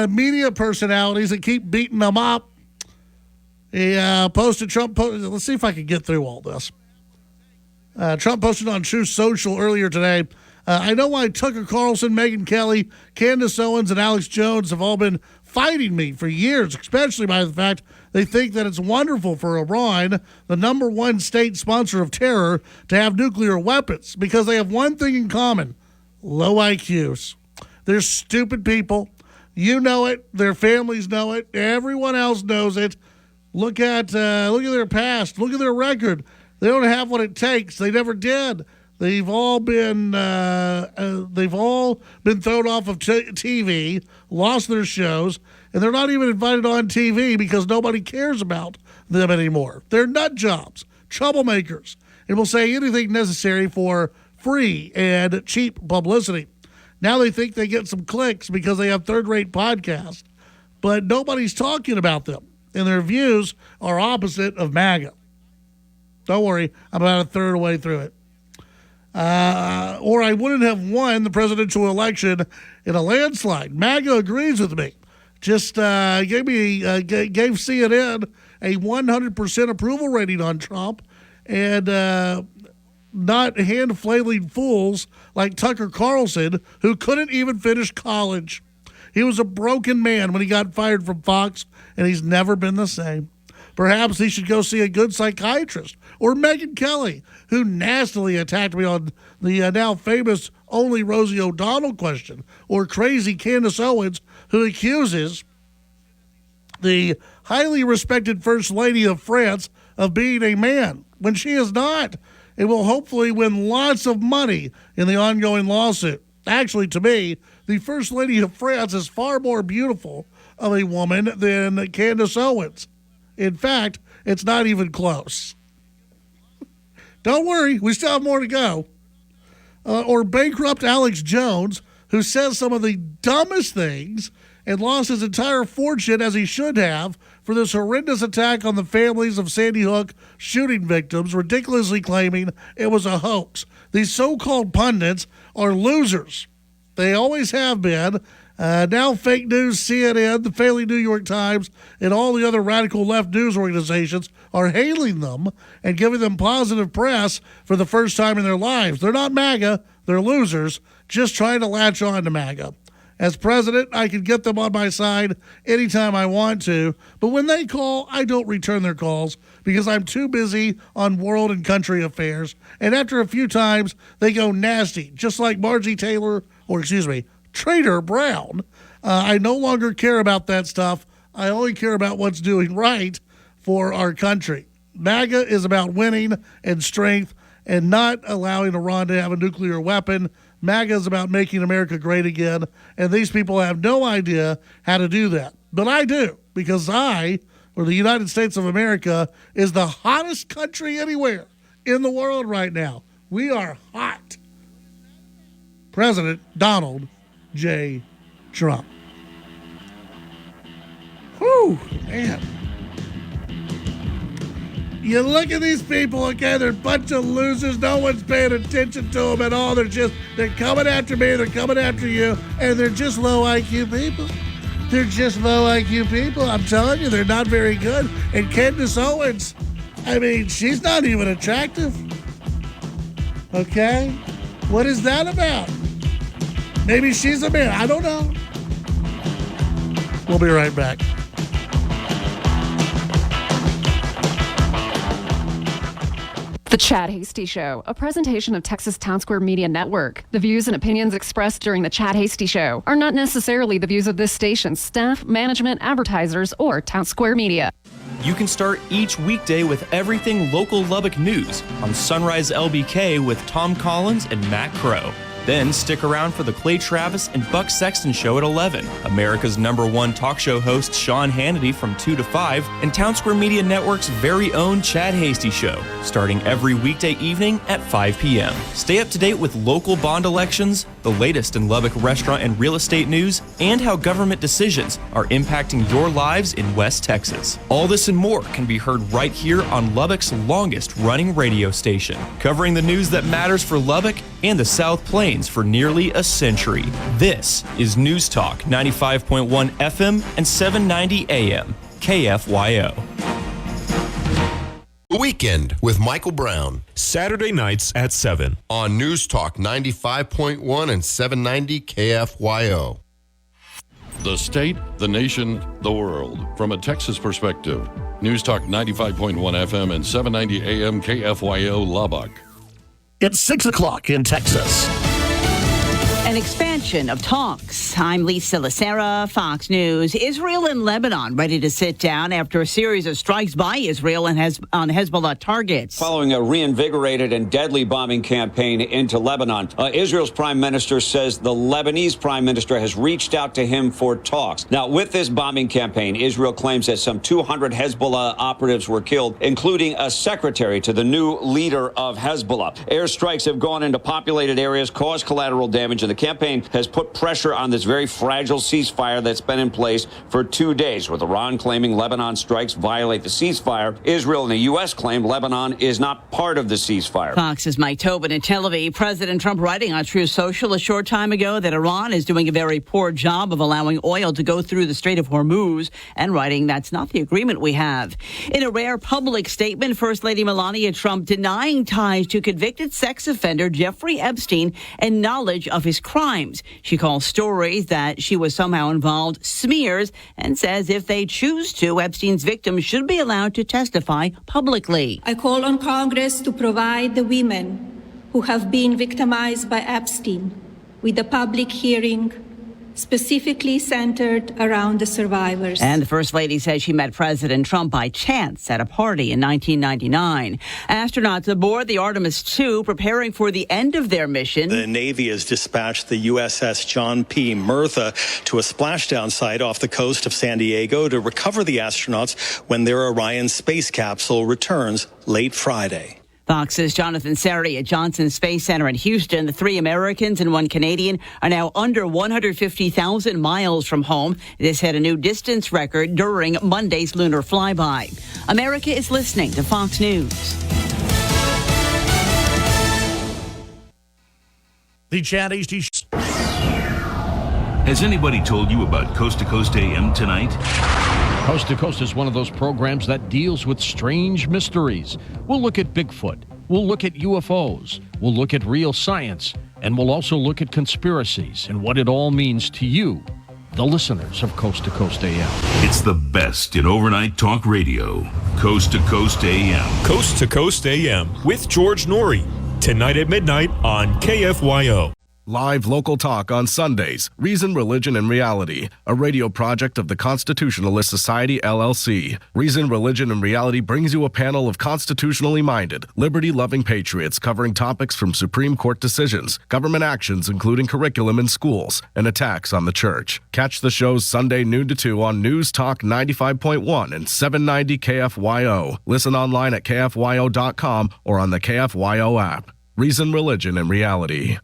media personalities that keep beating them up. He posted let's see if I can get through all this. Trump posted on Truth Social earlier today. I know why Tucker Carlson, Megyn Kelly, Candace Owens, and Alex Jones have all been fighting me for years, especially by the fact they think that it's wonderful for Iran, the number one state sponsor of terror, to have nuclear weapons because they have one thing in common: low IQs. They're stupid people. You know it. Their families know it. Everyone else knows it. Look at their past. Look at their record. They don't have what it takes. They never did. They've all been thrown off of TV, lost their shows, and they're not even invited on TV because nobody cares about them anymore. They're nut jobs, troublemakers, and will say anything necessary for free and cheap publicity. Now they think they get some clicks because they have third-rate podcasts, but nobody's talking about them, and their views are opposite of MAGA. Don't worry, I'm about a third way through it. Or I wouldn't have won the presidential election in a landslide. MAGA agrees with me. Just gave CNN a 100% approval rating on Trump, and not hand-flailing fools like Tucker Carlson, who couldn't even finish college. He was a broken man when he got fired from Fox, and he's never been the same. Perhaps he should go see a good psychiatrist, or Megyn Kelly, who nastily attacked me on the now famous Only Rosie O'Donnell question, or crazy Candace Owens, who accuses the highly respected First Lady of France of being a man, when she is not. It will hopefully win lots of money in the ongoing lawsuit. Actually, to me, the First Lady of France is far more beautiful of a woman than Candace Owens. In fact, it's not even close. Don't worry, we still have more to go. Or bankrupt Alex Jones, who says some of the dumbest things and lost his entire fortune, as he should have, for this horrendous attack on the families of Sandy Hook shooting victims, ridiculously claiming it was a hoax. These so-called pundits are losers. They always have been. Now fake news, CNN, the failing New York Times, and all the other radical left news organizations are hailing them and giving them positive press for the first time in their lives. They're not MAGA. They're losers, just trying to latch on to MAGA. As president, I can get them on my side anytime I want to, but when they call, I don't return their calls because I'm too busy on world and country affairs. And after a few times, they go nasty, just like Margie Taylor, Trader Brown. I no longer care about that stuff. I only care about what's doing right for our country. MAGA is about winning and strength and not allowing Iran to have a nuclear weapon. MAGA is about making America great again, and these people have no idea how to do that. But I do, because the United States of America, is the hottest country anywhere in the world right now. We are hot. President Donald J. Trump. Whew, man. You look at these people, okay, they're a bunch of losers. No one's paying attention to them at all. They're coming after me, they're coming after you, and they're just low IQ people. They're just low IQ people. I'm telling you, they're not very good. And Candace Owens, she's not even attractive. Okay? What is that about? Maybe she's a man. I don't know. We'll be right back. The Chad Hasty Show, a presentation of Texas Town Square Media Network. The views and opinions expressed during the Chad Hasty Show are not necessarily the views of this station's staff, management, advertisers, or Town Square Media. You can start each weekday with everything local Lubbock news on Sunrise LBK with Tom Collins and Matt Crow. Then stick around for the Clay Travis and Buck Sexton Show at 11. America's #1 talk show host Sean Hannity from 2 to 5, and Town Square Media Network's very own Chad Hasty Show, starting every weekday evening at 5 p.m. Stay up to date with local bond elections, the latest in Lubbock restaurant and real estate news, and how government decisions are impacting your lives in West Texas. All this and more can be heard right here on Lubbock's longest running radio station, covering the news that matters for Lubbock and the South Plains for nearly a century. This is News Talk 95.1 FM and 790 AM, KFYO. The Weekend with Michael Brown. Saturday nights at 7. On News Talk 95.1 and 790 KFYO. The state, the nation, the world. From a Texas perspective. News Talk 95.1 FM and 790 AM KFYO Lubbock. It's 6 o'clock in Texas. An expansion of talks. I'm Lisa Lacera, Fox News. Israel and Lebanon ready to sit down after a series of strikes by Israel on Hezbollah targets. Following a reinvigorated and deadly bombing campaign into Lebanon, Israel's prime minister says the Lebanese prime minister has reached out to him for talks. Now, with this bombing campaign, Israel claims that some 200 Hezbollah operatives were killed, including a secretary to the new leader of Hezbollah. Airstrikes have gone into populated areas, caused collateral damage in the campaign has put pressure on this very fragile ceasefire that's been in place for 2 days, with Iran claiming Lebanon strikes violate the ceasefire. Israel and the U.S. claim Lebanon is not part of the ceasefire. Fox's Mike Tobin in Tel Aviv. President Trump writing on Truth Social a short time ago that Iran is doing a very poor job of allowing oil to go through the Strait of Hormuz, and writing that's not the agreement we have. In a rare public statement, First Lady Melania Trump denying ties to convicted sex offender Jeffrey Epstein and knowledge of his crimes. She calls stories that she was somehow involved smears and says if they choose to, Epstein's victims should be allowed to testify publicly. I call on Congress to provide the women who have been victimized by Epstein with a public hearing specifically centered around the survivors. And the First Lady says she met President Trump by chance at a party in 1999. Astronauts aboard the Artemis II preparing for the end of their mission. The Navy has dispatched the USS John P. Murtha to a splashdown site off the coast of San Diego to recover the astronauts when their Orion space capsule returns late Friday. Fox's Jonathan Serry at Johnson Space Center in Houston. The 3 Americans and 1 Canadian are now under 150,000 miles from home. This had a new distance record during Monday's lunar flyby. America is listening to Fox News. The Chad Hasty. Has anybody told you about Coast to Coast AM tonight? Coast to Coast is one of those programs that deals with strange mysteries. We'll look at Bigfoot. We'll look at UFOs. We'll look at real science. And we'll also look at conspiracies and what it all means to you, the listeners of Coast to Coast AM. It's the best in overnight talk radio. Coast to Coast AM. Coast to Coast AM with George Norrie. Tonight at midnight on KFYO. Live local talk on Sundays. Reason, Religion, and Reality, a radio project of the Constitutionalist Society, LLC. Reason, Religion, and Reality brings you a panel of constitutionally minded, liberty-loving patriots covering topics from Supreme Court decisions, government actions including curriculum in schools, and attacks on the church. Catch the shows Sunday noon to 2 on News Talk 95.1 and 790 KFYO. Listen online at KFYO.com or on the KFYO app. Reason, Religion, and Reality.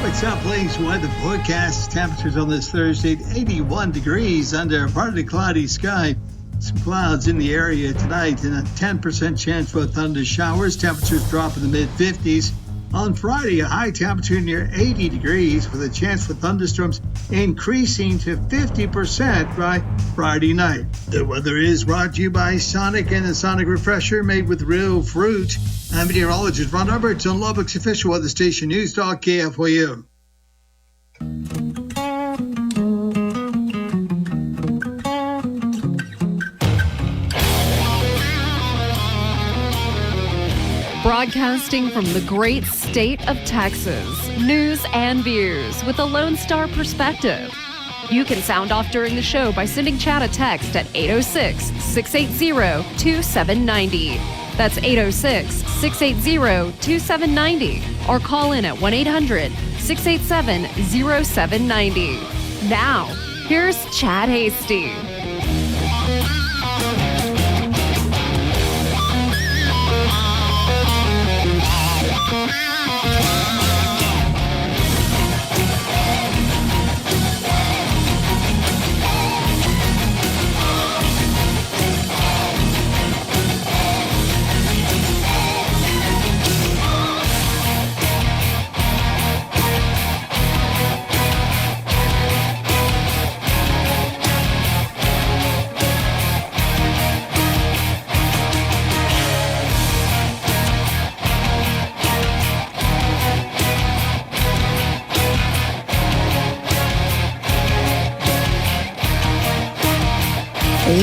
What's up, ladies? Weather forecast. Temperatures on this Thursday, 81 degrees under partly cloudy sky. Some clouds in the area tonight and a 10% chance for thunder showers. Temperatures drop in the mid-50s. On Friday, a high temperature near 80 degrees with a chance for thunderstorms increasing to 50% by Friday night. The weather is brought to you by Sonic and a Sonic Refresher made with real fruit. I'm meteorologist Ron Roberts on Lubbock's official weather station, News Talk KFYO. Broadcasting from the great state of Texas, news and views with a Lone Star perspective. You can sound off during the show by sending Chad a text at 806-680-2790. That's 806-680-2790. Or call in at 1-800-687-0790. Now, here's Chad Hasty.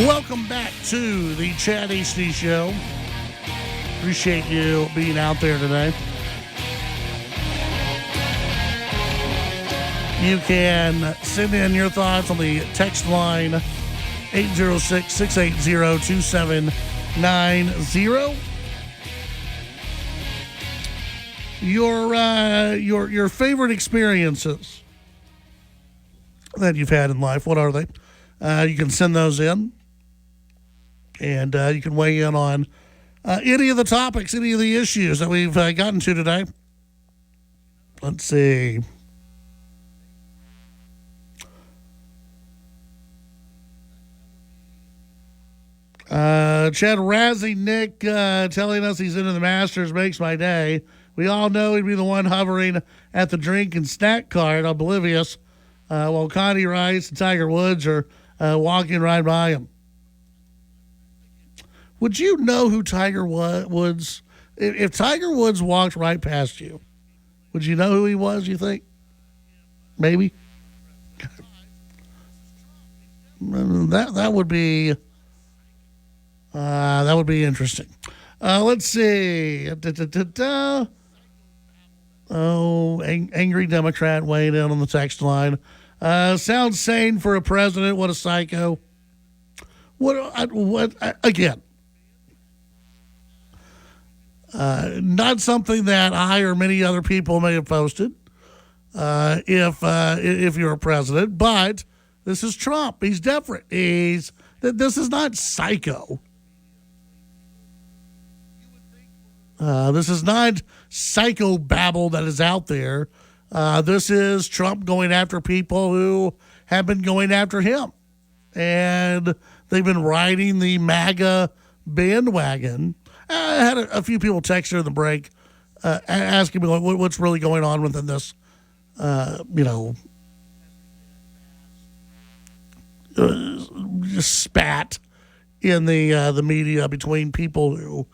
Welcome back to the Chad Hasty Show. Appreciate you being out there today. You can send in your thoughts on the text line 806-680-2790. Your favorite experiences that you've had in life, what are they? You can send those in, and you can weigh in on any of the topics, any of the issues that we've gotten to today. Let's see. Chad Razzie, Nick telling us he's into the Masters makes my day. We all know he'd be the one hovering at the drink and snack cart, oblivious, while Connie Rice and Tiger Woods are walking right by him. Would you know who Tiger Woods? If Tiger Woods walked right past you, would you know who he was, you think? Maybe? That would be interesting. Let's see. Angry Democrat weighing in on the text line. Sounds sane for a president. What a psycho. What again? Not something that I or many other people may have posted. If you're a president, but this is Trump. He's different. This is not psycho. This is not psycho babble that is out there. This is Trump going after people who have been going after him. And they've been riding the MAGA bandwagon. I had a few people text during the break asking me what's really going on within this, spat in the media between people who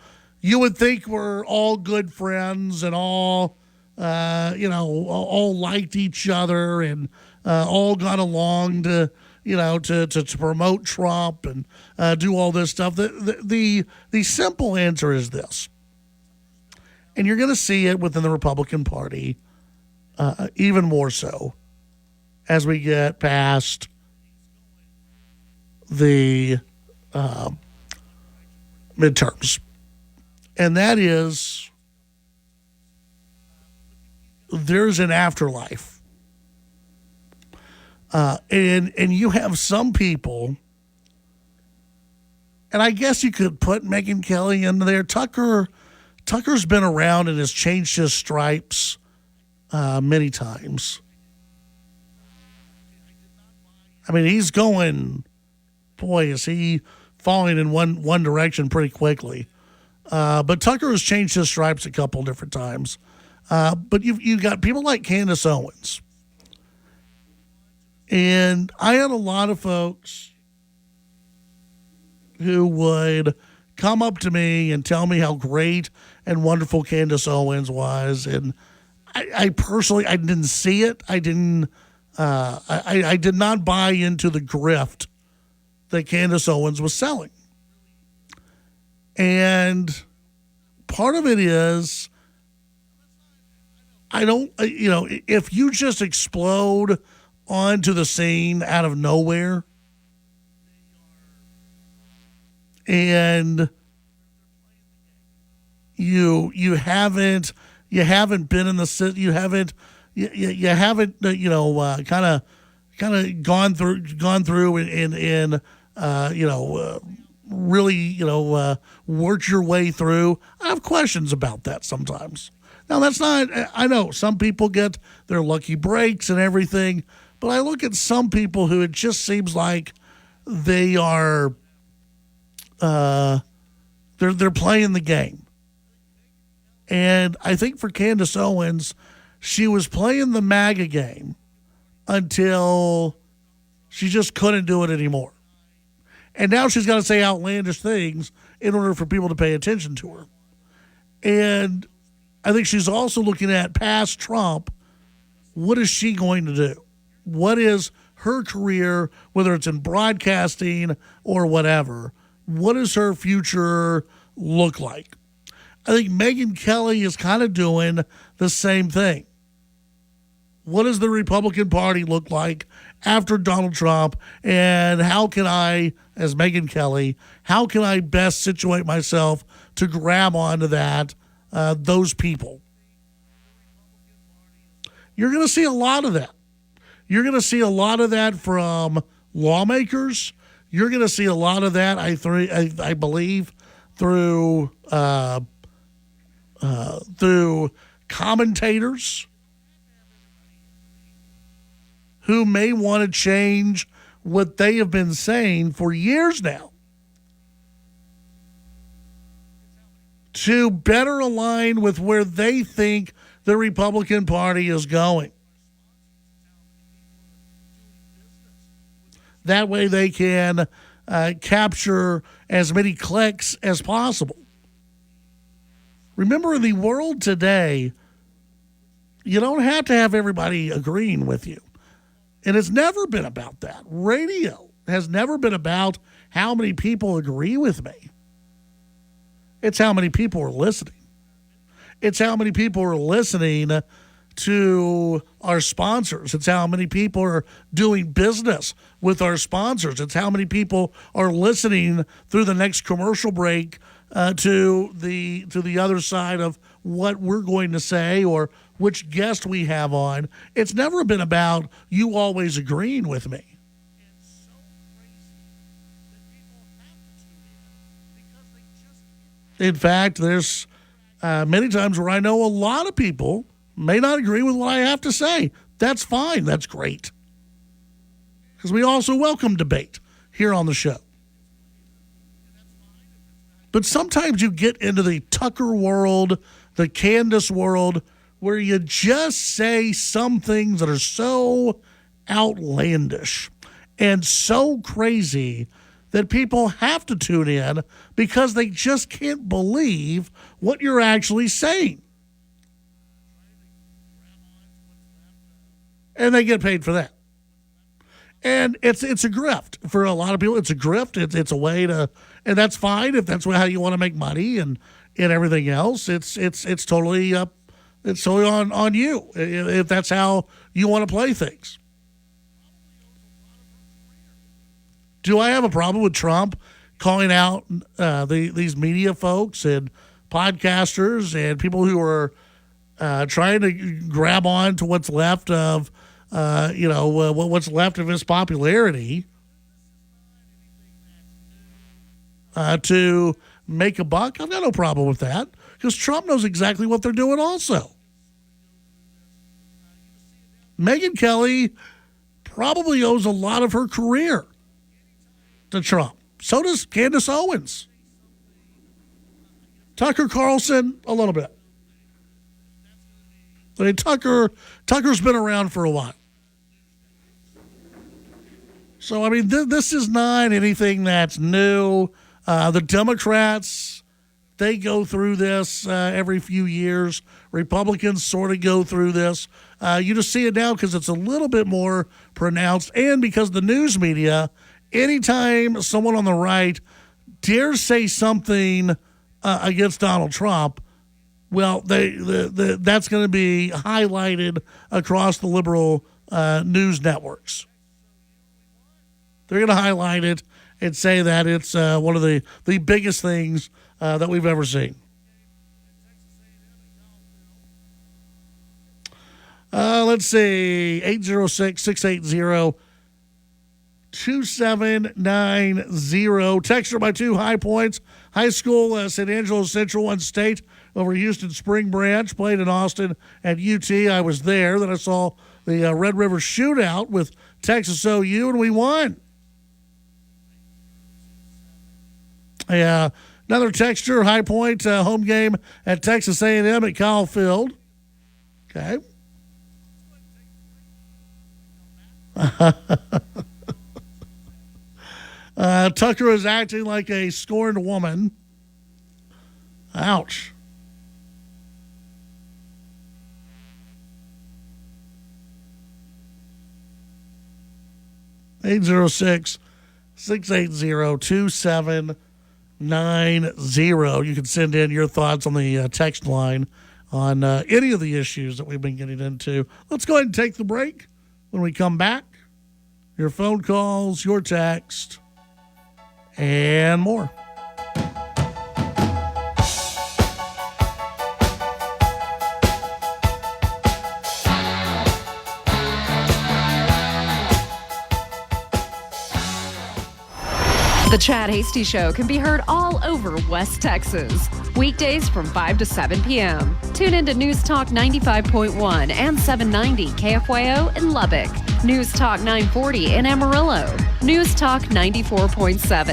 you would think were all good friends and all liked each other and all got along to promote Trump and do all this stuff. The simple answer is this, and you're going to see it within the Republican Party even more so as we get past the midterms. And that is, there's an afterlife. And you have some people, and I guess you could put Megyn Kelly into there. Tucker's been around and has changed his stripes many times. I mean, he's going, boy, is he falling in one direction pretty quickly. But Tucker has changed his stripes a couple different times. But you've got people like Candace Owens. And I had a lot of folks who would come up to me and tell me how great and wonderful Candace Owens was. And I personally, I didn't see it. I did not buy into the grift that Candace Owens was selling. And part of it is, if you just explode onto the scene out of nowhere and you haven't been in the city, you haven't kind of gone through and really, worked your way through. I have questions about that sometimes. Now, that's not, I know some people get their lucky breaks and everything, but I look at some people who it just seems like they are, they're playing the game. And I think for Candace Owens, she was playing the MAGA game until she just couldn't do it anymore. And now she's got to say outlandish things in order for people to pay attention to her. And I think she's also looking at past Trump. What is she going to do? What is her career, whether it's in broadcasting or whatever? What does her future look like? I think Megyn Kelly is kind of doing the same thing. What does the Republican Party look like after Donald Trump? And how can I, as Megyn Kelly, how can I best situate myself to grab onto that, those people? You're going to see a lot of that. You're going to see a lot of that from lawmakers. You're going to see a lot of that, I believe, through commentators who may want to change what they have been saying for years now. to better align with where they think the Republican Party is going. That way they can capture as many clicks as possible. Remember, in the world today, you don't have to have everybody agreeing with you. And it's never been about that. Radio has never been about how many people agree with me. It's how many people are listening. It's how many people are listening to our sponsors. It's how many people are doing business with our sponsors. It's how many people are listening through the next commercial break to the other side of what we're going to say or which guest we have on. It's never been about you always agreeing with me. In fact, there's many times where I know a lot of people may not agree with what I have to say. That's fine. That's great. Because we also welcome debate here on the show. But sometimes you get into the Tucker world, the Candace world, where you just say some things that are so outlandish and so crazy that people have to tune in because they just can't believe what you're actually saying. And they get paid for that. And it's a grift. For a lot of people, it's a grift. It's a way to, and that's fine if that's how you want to make money and everything else. It's totally on you if that's how you want to play things. Do I have a problem with Trump calling out these media folks and podcasters and people who are trying to grab on to what's left of what's left of his popularity to make a buck? I've got no problem with that because Trump knows exactly what they're doing also. Megyn Kelly probably owes a lot of her career to Trump. So does Candace Owens. Tucker Carlson, a little bit. I mean, Tucker's been around for a while. So, I mean, this is not anything that's new. The Democrats, they go through this every few years. Republicans sort of go through this. You just see it now because it's a little bit more pronounced and because the news media, anytime someone on the right dares say something against Donald Trump, well, that's going to be highlighted across the liberal news networks. They're going to highlight it and say that it's one of the biggest things that we've ever seen. Let's see, 806-680-2790. Texture by 2 high points. High school, St. Angelo Central won state over Houston Spring Branch, played in Austin at UT. I was there. Then I saw the Red River Shootout with Texas OU, and we won. Another texture, high point, home game at Texas A&M at Kyle Field. Okay. Tucker is acting like a scorned woman. Ouch. (806-680-2790). You can send in your thoughts on the text line on any of the issues that we've been getting into. Let's go ahead and take the break. When we come back, your phone calls, your text, and more. The Chad Hasty Show can be heard all over West Texas. Weekdays from 5 to 7 p.m. Tune into News Talk 95.1 and 790 KFYO in Lubbock. News Talk 940 in Amarillo. News Talk 94.7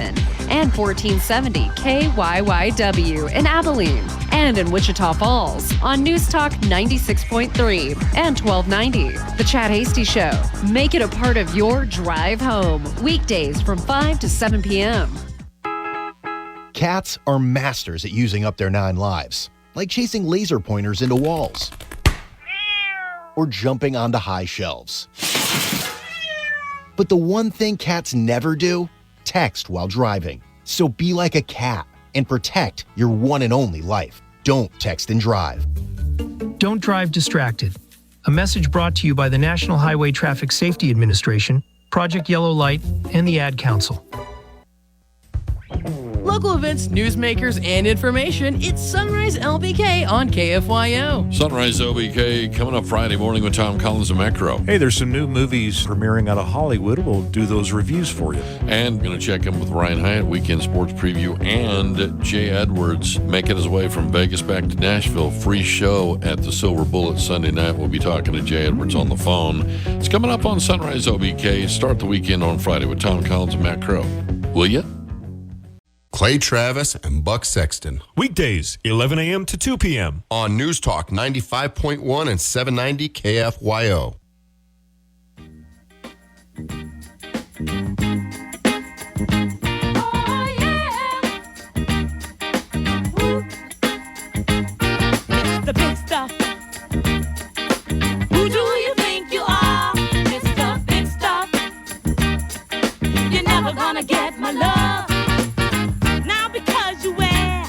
and 1470 KYYW in Abilene, and in Wichita Falls on News Talk 96.3 and 1290. The Chad Hasty Show. Make it a part of your drive home. Weekdays from 5 to 7 p.m. Cats are masters at using up their 9 lives, like chasing laser pointers into walls or jumping onto high shelves. But the one thing cats never do, text while driving. So be like a cat and protect your one and only life. Don't text and drive. Don't drive distracted. A message brought to you by the National Highway Traffic Safety Administration, Project Yellow Light, and the Ad Council. Local events, newsmakers, and information. It's Sunrise LBK on KFYO. Sunrise LBK coming up Friday morning with Tom Collins and Matt Crow. Hey, there's some new movies premiering out of Hollywood. We'll do those reviews for you. And going to check in with Ryan Hyatt, weekend sports preview, and Jay Edwards making his way from Vegas back to Nashville. Free show at the Silver Bullet Sunday night. We'll be talking to Jay Edwards on the phone. It's coming up on Sunrise LBK. Start the weekend on Friday with Tom Collins and Matt Crow. Will you? Clay Travis and Buck Sexton. Weekdays, 11 a.m. to 2 p.m. On News Talk 95.1 and 790 KFYO. The big stuff. Who do you think you are? Mr. Big Stuff. You're never gonna get my love. Now because you wear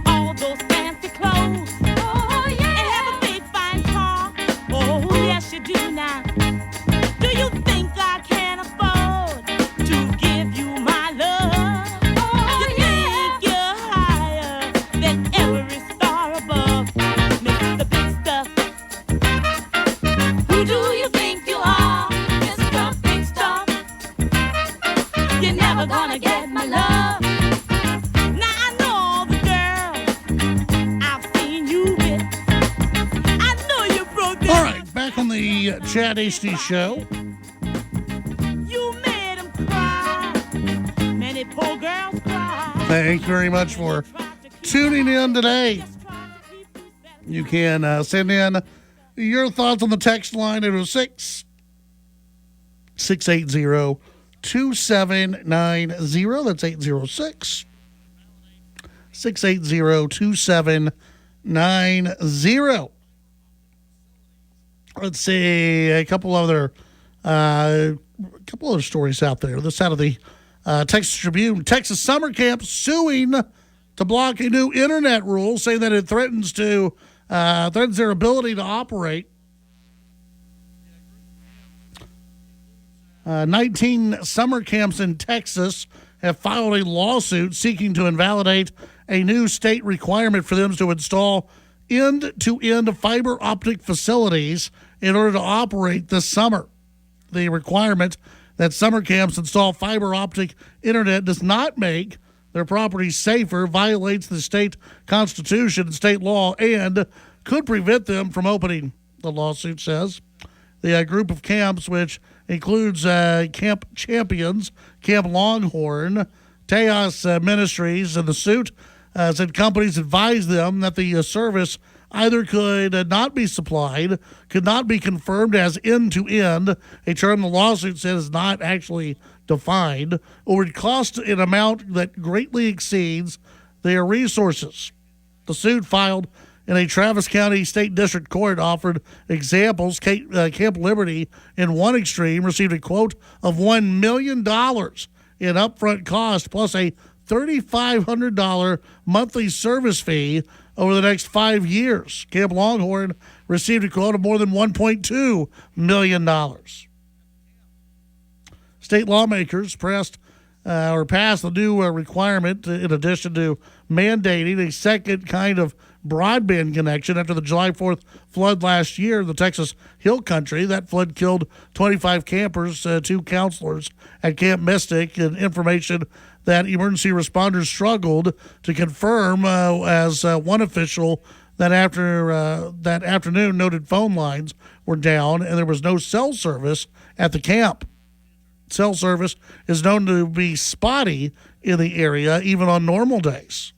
all those fancy clothes. Oh, yeah. And have a big fine car. Oh, yes you do now. Do you think I can afford to give you my love? Oh, you think you're higher than every star above. Mr. Big Stuff. Who do you think you are? Mr. Big Stuff. You're never gonna get my love. Now I know all the girls I've seen you with. I know you broke down. All right, back on the Chad Hasty Show. You made them cry. Many poor girls cry. Thank you very much for tuning in today. You can send in your thoughts on the text line. It was 680-2790. That's 806-680-2790. Let's see a couple other stories out there. This out of the Texas Tribune. Texas summer camp suing to block a new internet rule, saying that it threatens their ability to operate. 19 summer camps in Texas have filed a lawsuit seeking to invalidate a new state requirement for them to install end-to-end fiber optic facilities in order to operate this summer. The requirement that summer camps install fiber optic internet does not make their properties safer, violates the state constitution and state law, and could prevent them from opening, the lawsuit says. The group of camps, which includes Camp Champions, Camp Longhorn, Tejas Ministries, and the suit said companies advised them that the service either could not be supplied, could not be confirmed as end-to-end, a term the lawsuit said is not actually defined, or would cost an amount that greatly exceeds their resources. The suit filed in a Travis County State District Court offered examples. Camp Liberty, in one extreme, received a quote of $1 million in upfront cost plus a $3,500 monthly service fee over the next 5 years. Camp Longhorn received a quote of more than $1.2 million. State lawmakers passed the new requirement in addition to mandating a second kind of broadband connection after the July 4th flood last year in the Texas Hill Country. That flood killed 25 campers, 2 counselors at Camp Mystic, and information that emergency responders struggled to confirm as one official that that afternoon noted phone lines were down and there was no cell service at the camp. cell service is known to be spotty in the area, even on normal days.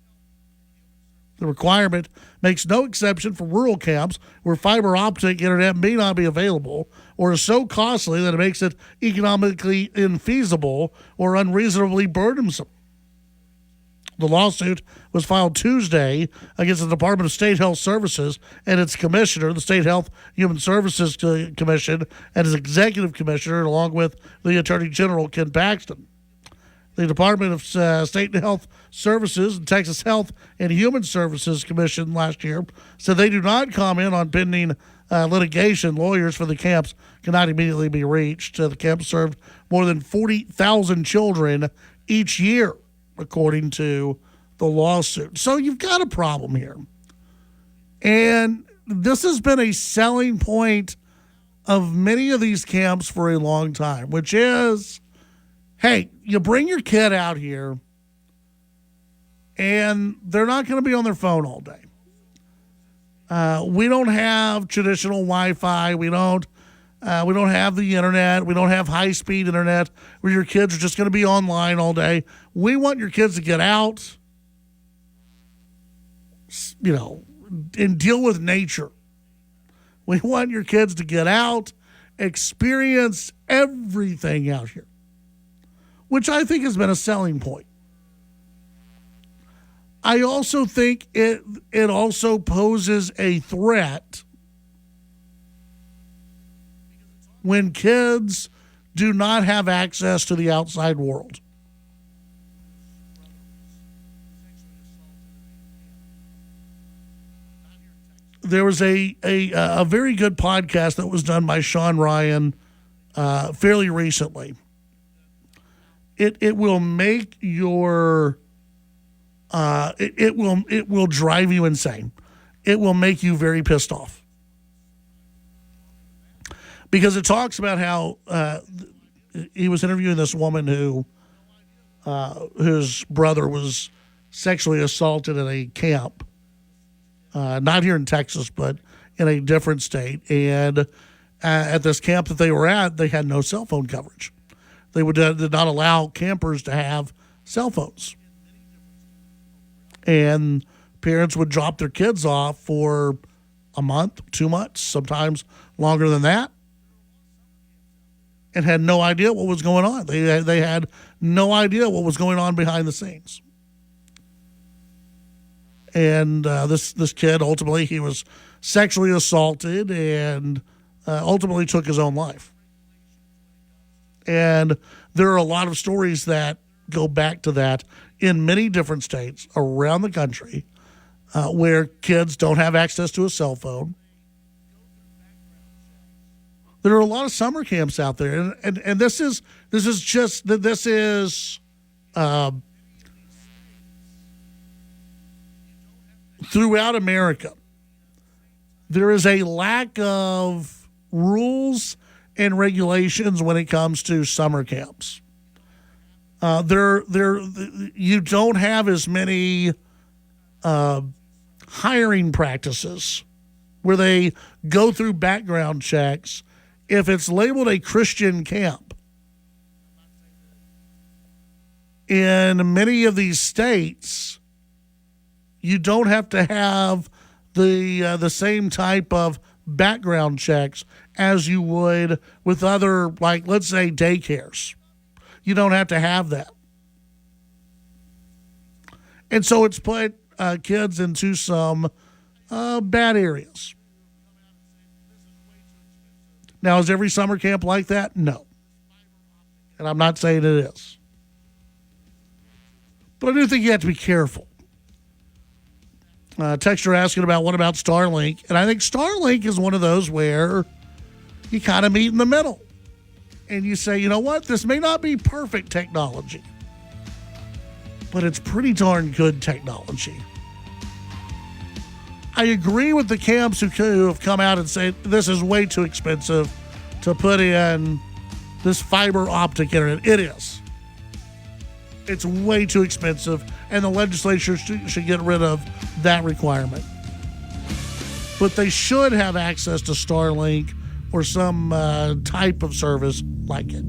The requirement makes no exception for rural camps where fiber optic internet may not be available or is so costly that it makes it economically infeasible or unreasonably burdensome. The lawsuit was filed Tuesday against the Department of State Health Services and its commissioner, the State Health Human Services Commission, and its executive commissioner, along with the Attorney General, Ken Paxton. The Department of State Health Services and Texas Health and Human Services Commission last year said they do not comment on pending litigation. Lawyers for the camps cannot immediately be reached. The camps served more than 40,000 children each year, according to the lawsuit. So you've got a problem here. And this has been a selling point of many of these camps for a long time, which is, hey, you bring your kid out here and they're not going to be on their phone all day. We don't have traditional Wi-Fi. We don't have the internet. We don't have high-speed internet where your kids are just going to be online all day. We want your kids to get out, and deal with nature. We want your kids to get out, experience everything out here, which I think has been a selling point. I also think it also poses a threat when kids do not have access to the outside world. There was a very good podcast that was done by Sean Ryan fairly recently. It will make your it will drive you insane. It will make you very pissed off. Because it talks about how he was interviewing this woman whose brother was sexually assaulted at a camp, not here in Texas, but in a different state. And at this camp that they were at, they had no cell phone coverage. They did not allow campers to have cell phones. And parents would drop their kids off for a month, 2 months, sometimes longer than that, and had no idea what was going on. They had no idea what was going on behind the scenes. And this kid, ultimately, he was sexually assaulted and ultimately took his own life. And there are a lot of stories that go back to that in many different states around the country where kids don't have access to a cell phone. There are a lot of summer camps out there, and this is throughout America. There is a lack of rules and regulations when it comes to summer camps. You don't have as many hiring practices where they go through background checks if it's labeled a Christian camp. In many of these states, you don't have to have the same type of background checks as you would with other, like, let's say, daycares. You don't have to have that. And so it's put kids into some bad areas. Now, is every summer camp like that? No. And I'm not saying it is. But I do think you have to be careful. Texter asking about what about Starlink? And I think Starlink is one of those where you kind of meet in the middle. And you say, you know what? This may not be perfect technology, but it's pretty darn good technology. I agree with the camps who have come out and said this is way too expensive to put in this fiber optic internet. It is. It's way too expensive, and the legislature should get rid of that requirement. But they should have access to Starlink or some type of service like it.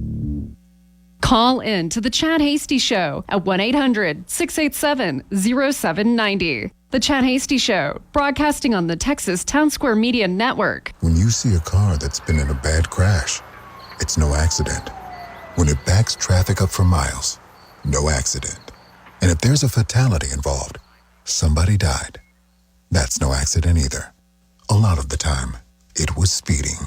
Call in to The Chad Hasty Show at 1-800-687-0790. The Chad Hasty Show, broadcasting on the Texas Town Square Media Network. When you see a car that's been in a bad crash, it's no accident. When it backs traffic up for miles, no accident. And if there's a fatality involved, somebody died. That's no accident either. A lot of the time, it was speeding.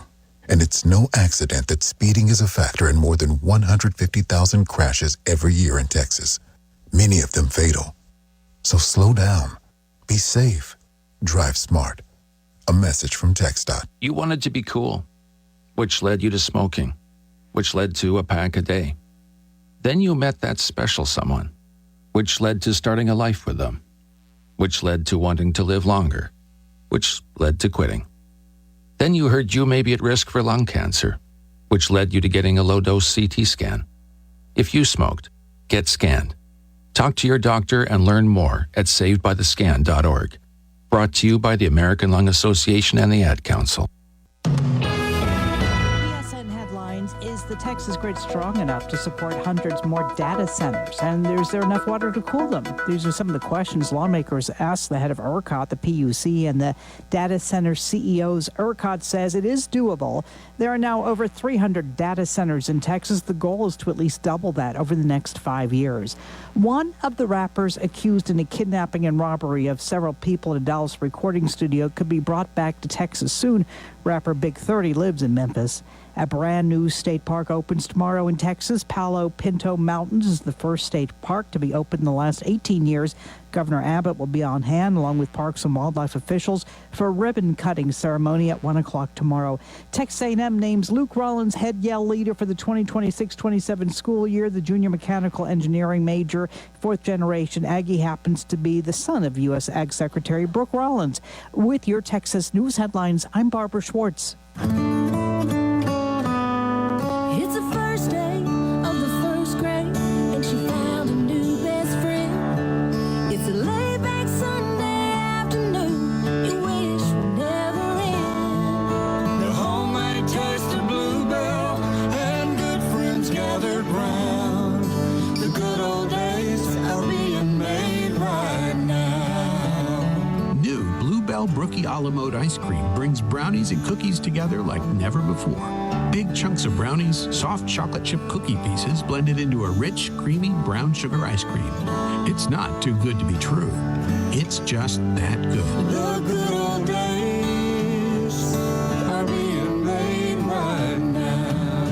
And it's no accident that speeding is a factor in more than 150,000 crashes every year in Texas, many of them fatal. So slow down, be safe, drive smart. A message from TxDOT. You wanted to be cool, which led you to smoking, which led to a pack a day. Then you met that special someone, which led to starting a life with them, which led to wanting to live longer, which led to quitting. Then you heard you may be at risk for lung cancer, which led you to getting a low-dose CT scan. If you smoked, get scanned. Talk to your doctor and learn more at savedbythescan.org. Brought to you by the American Lung Association and the Ad Council. BSN Headlines: is the Texas grid strong enough to support hundreds more data centers? And is there enough water to cool them? These are some of the questions lawmakers asked the head of ERCOT, the PUC, and the data center CEOs. ERCOT says it is doable. There are now over 300 data centers in Texas. The goal is to at least double that over the next 5 years. One of the rappers accused in a kidnapping and robbery of several people in a Dallas recording studio could be brought back to Texas soon. Rapper Big 30 lives in Memphis. A brand new state park opens tomorrow in Texas. Palo Pinto Mountains is the first state park to be opened in the last 18 years. Governor Abbott will be on hand along with parks and wildlife officials for a ribbon-cutting ceremony at 1 o'clock tomorrow. Texas A&M names Luke Rollins head Yale leader for the 2026-27 school year. The junior mechanical engineering major, fourth-generation Aggie, happens to be the son of U.S. Ag Secretary Brooke Rollins. With your Texas News Headlines, I'm Barbara Schwartz. It's the first day of the first grade, and she found a new best friend. It's a laid-back Sunday afternoon, you wish would never end. The homemade taste of Bluebell and good friends gathered round. The good old days are being made right now. New Bluebell Brookie a la mode ice cream brings brownies and cookies together like never before. Big chunks of brownies, soft chocolate chip cookie pieces blended into a rich, creamy brown sugar ice cream. It's not too good to be true. It's just that good. The good old days are being made right now.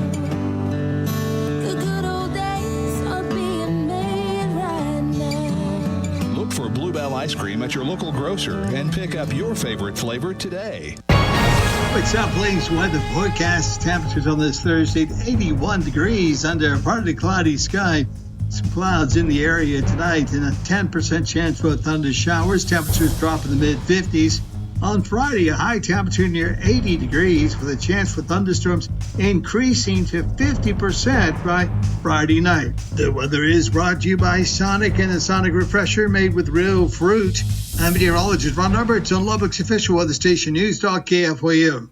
The good old days are being made right now. Look for Bluebell ice cream at your local grocer and pick up your favorite flavor today. What's up, please? Weather forecast. Temperatures on this Thursday, 81 degrees under partly cloudy sky. Some clouds in the area tonight and a 10% chance for thunder showers. Temperatures drop in the mid-50s. On Friday, a high temperature near 80 degrees with a chance for thunderstorms increasing to 50% by Friday night. The weather is brought to you by Sonic and a Sonic Refresher made with real fruit. I'm meteorologist Ron Roberts on Lubbock's official weather station, News Talk KFYO.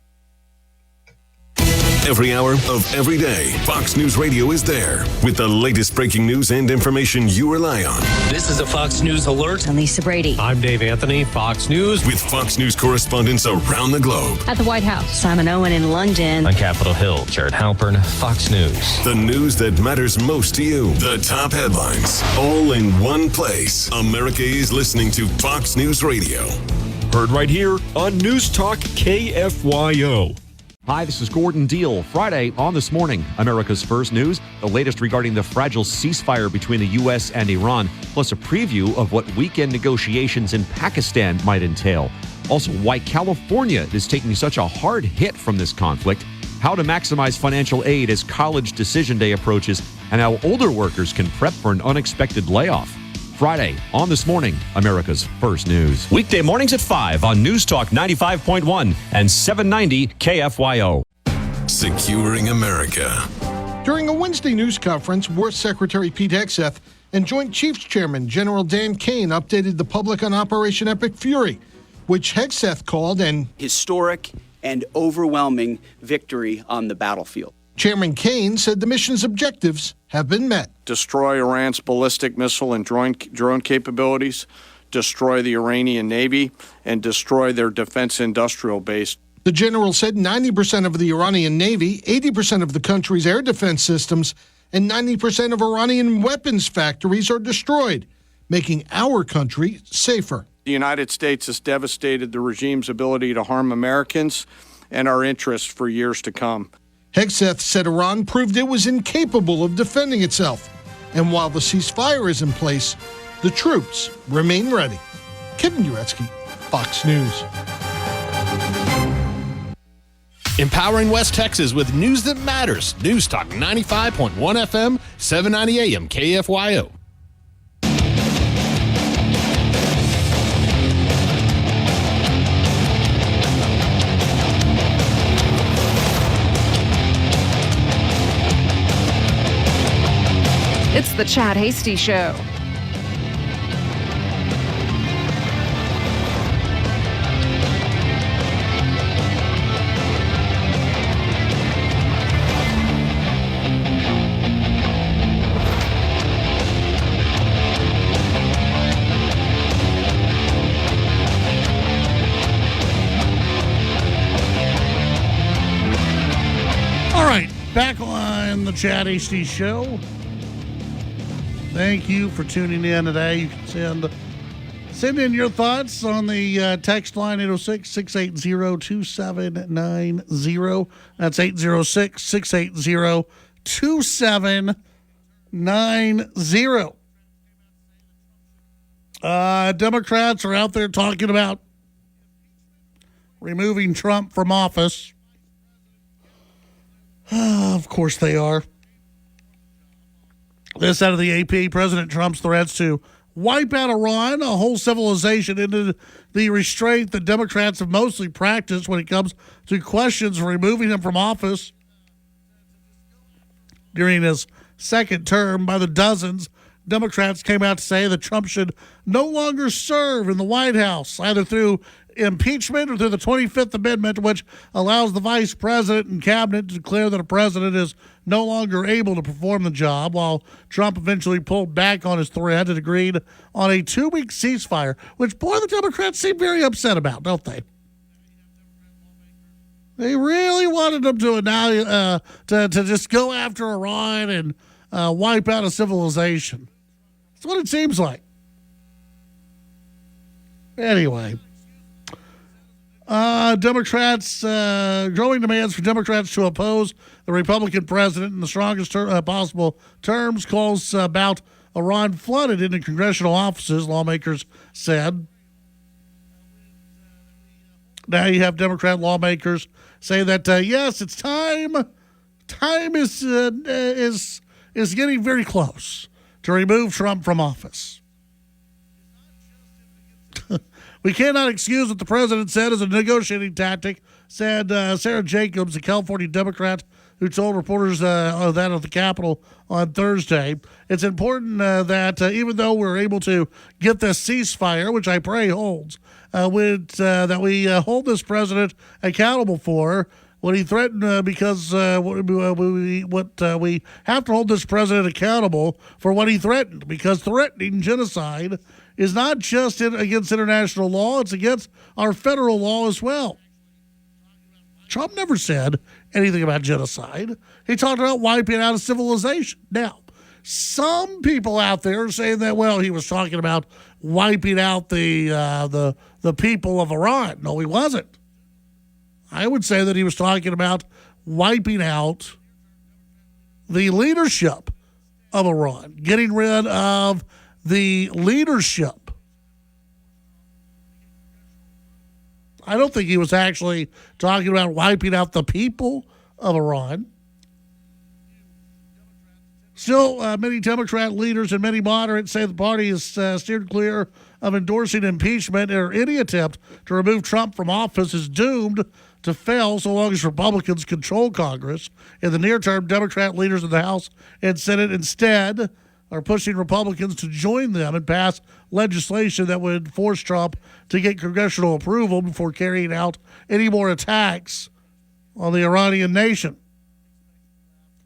Every hour of every day, Fox News Radio is there with the latest breaking news and information you rely on. This is a Fox News alert. I'm Lisa Brady. I'm Dave Anthony, Fox News. With Fox News correspondents around the globe. At the White House, Simon Owen in London. On Capitol Hill, Jared Halpern, Fox News. The news that matters most to you. The top headlines, all in one place. America is listening to Fox News Radio. Heard right here on News Talk KFYO. Hi, this is Gordon Deal. Friday on This Morning, America's First News, the latest regarding the fragile ceasefire between the U.S. and Iran, plus a preview of what weekend negotiations in Pakistan might entail. Also, why California is taking such a hard hit from this conflict, how to maximize financial aid as college decision day approaches, and how older workers can prep for an unexpected layoff. Friday on This Morning, America's First News. Weekday mornings at 5 on News Talk 95.1 and 790 KFYO. Securing America. During a Wednesday news conference, War Secretary Pete Hegseth and Joint Chiefs Chairman General Dan Kane updated the public on Operation Epic Fury, which Hegseth called an historic and overwhelming victory on the battlefield. Chairman Kaine said the mission's objectives have been met. Destroy Iran's ballistic missile and drone capabilities, destroy the Iranian Navy, and destroy their defense industrial base. The general said 90% of the Iranian Navy, 80% of the country's air defense systems, and 90% of Iranian weapons factories are destroyed, making our country safer. The United States has devastated the regime's ability to harm Americans and our interests for years to come. Hegseth said Iran proved it was incapable of defending itself. And while the ceasefire is in place, the troops remain ready. Kevin Uretsky, Fox News. Empowering West Texas with news that matters. News Talk 95.1 FM, 790 AM KFYO. It's the Chad Hasty Show. All right, back on the Chad Hasty Show. Thank you for tuning in today. You can send in your thoughts on the text line 806-680-2790. That's 806-680-2790. Democrats are out there talking about removing Trump from office. Of course they are. This out of the AP, President Trump's threats to wipe out Iran, a whole civilization, into the restraint that Democrats have mostly practiced when it comes to questions of removing him from office. During his second term, by the dozens, Democrats came out to say that Trump should no longer serve in the White House, either through impeachment or through the 25th Amendment, which allows the vice president and cabinet to declare that a president is no longer able to perform the job, while Trump eventually pulled back on his threat and agreed on a 2-week ceasefire, which, boy, the Democrats seem very upset about, don't they? They really wanted them to just go after Iran and wipe out a civilization. That's what it seems like. Anyway. Democrats, growing demands for Democrats to oppose the Republican president in the strongest possible terms, calls about Iran flooded into congressional offices, lawmakers said. Now you have Democrat lawmakers say that, yes, it's time. Time is getting very close to remove Trump from office. We cannot excuse what the president said as a negotiating tactic, said Sarah Jacobs, a California Democrat who told reporters that at the Capitol on Thursday. It's important that even though we're able to get this ceasefire, which I pray holds, that we hold this president accountable for what he threatened, because we have to hold this president accountable for what he threatened, because threatening genocide is not just against international law, it's against our federal law as well. Trump never said anything about genocide. He talked about wiping out a civilization. Now, some people out there are saying that, well, he was talking about wiping out the people of Iran. No, he wasn't. I would say that he was talking about wiping out the leadership of Iran, getting rid of the leadership. I don't think he was actually talking about wiping out the people of Iran. Still, many Democrat leaders and many moderates say the party is steered clear of endorsing impeachment, or any attempt to remove Trump from office is doomed to fail so long as Republicans control Congress. In the near term, Democrat leaders in the House and Senate instead are pushing Republicans to join them and pass legislation that would force Trump to get congressional approval before carrying out any more attacks on the Iranian nation.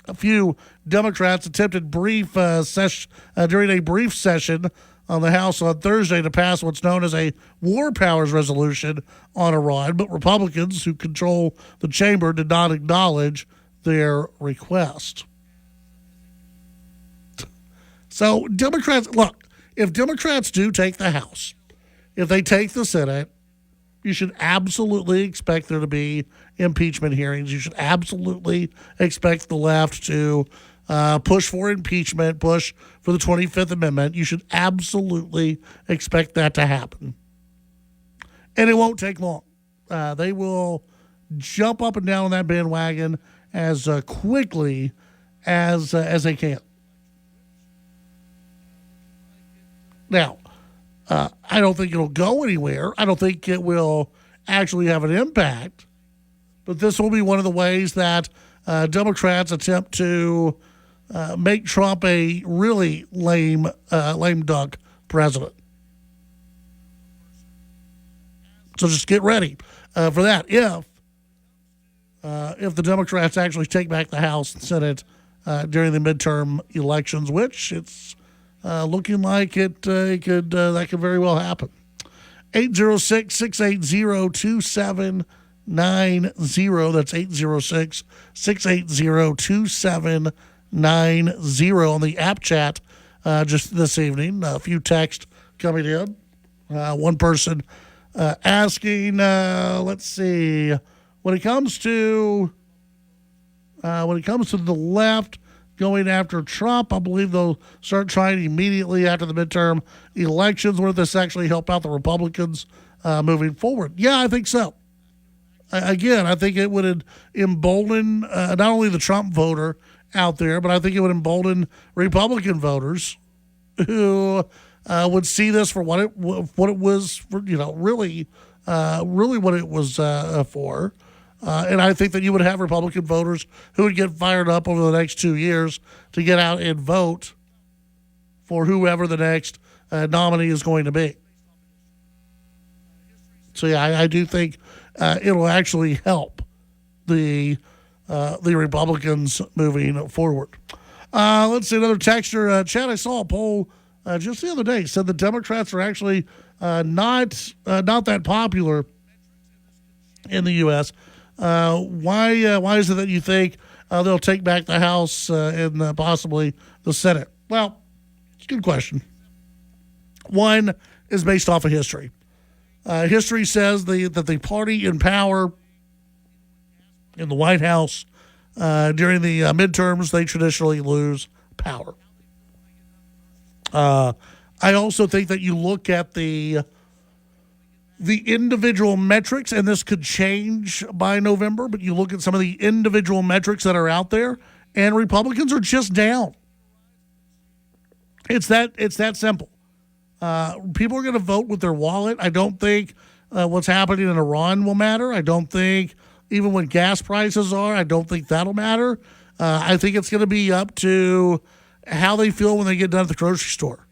A few Democrats attempted during a brief session on the House on Thursday to pass what's known as a war powers resolution on Iran, but Republicans who control the chamber did not acknowledge their request. So Democrats, look, if Democrats do take the House, if they take the Senate, you should absolutely expect there to be impeachment hearings. You should absolutely expect the left to push for impeachment, push for the 25th Amendment. You should absolutely expect that to happen. And it won't take long. They will jump up and down on that bandwagon as quickly as they can. Now, I don't think it'll go anywhere. I don't think it will actually have an impact. But this will be one of the ways that Democrats attempt to make Trump a really lame duck president. So just get ready for that. If the Democrats actually take back the House and Senate during the midterm elections, which it's looking like that could very well happen. 806-680-2790. That's 806-680-2790 on the app chat just this evening. A few texts coming in. One person asking, let's see, when it comes to the left going after Trump, I believe they'll start trying immediately after the midterm elections. Would this actually help out the Republicans moving forward? Yeah, I think so. Again, I think it would embolden not only the Trump voter out there, but I think it would embolden Republican voters who would see this for what it was for, really what it was for. And I think that you would have Republican voters who would get fired up over the next 2 years to get out and vote for whoever the next nominee is going to be. So, yeah, I do think it'll actually help the Republicans moving forward. Let's see, another texter. Chad, I saw a poll just the other day. Said the Democrats are actually not that popular in the U.S. Why is it that you think they'll take back the House and possibly the Senate? Well, it's a good question. One is based off of history. History says that the party in power in the White House during the midterms, they traditionally lose power. I also think that you look at the individual metrics, and this could change by November, but you look at some of the individual metrics that are out there, and Republicans are just down. It's that simple. People are going to vote with their wallet. I don't think what's happening in Iran will matter. I don't think even what gas prices are, I don't think that'll matter. I think it's going to be up to how they feel when they get done at the grocery store.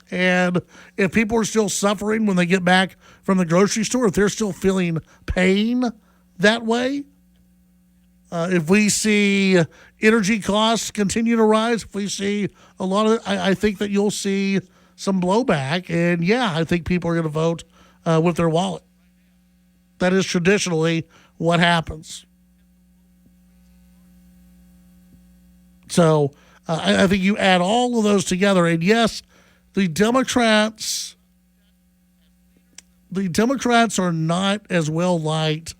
And if people are still suffering when they get back from the grocery store, if they're still feeling pain that way, if we see energy costs continue to rise, if we see a lot of it, I think that you'll see some blowback. And, yeah, I think people are going to vote with their wallet. That is traditionally what happens. So I think you add all of those together, and, yes, the Democrats are not as well liked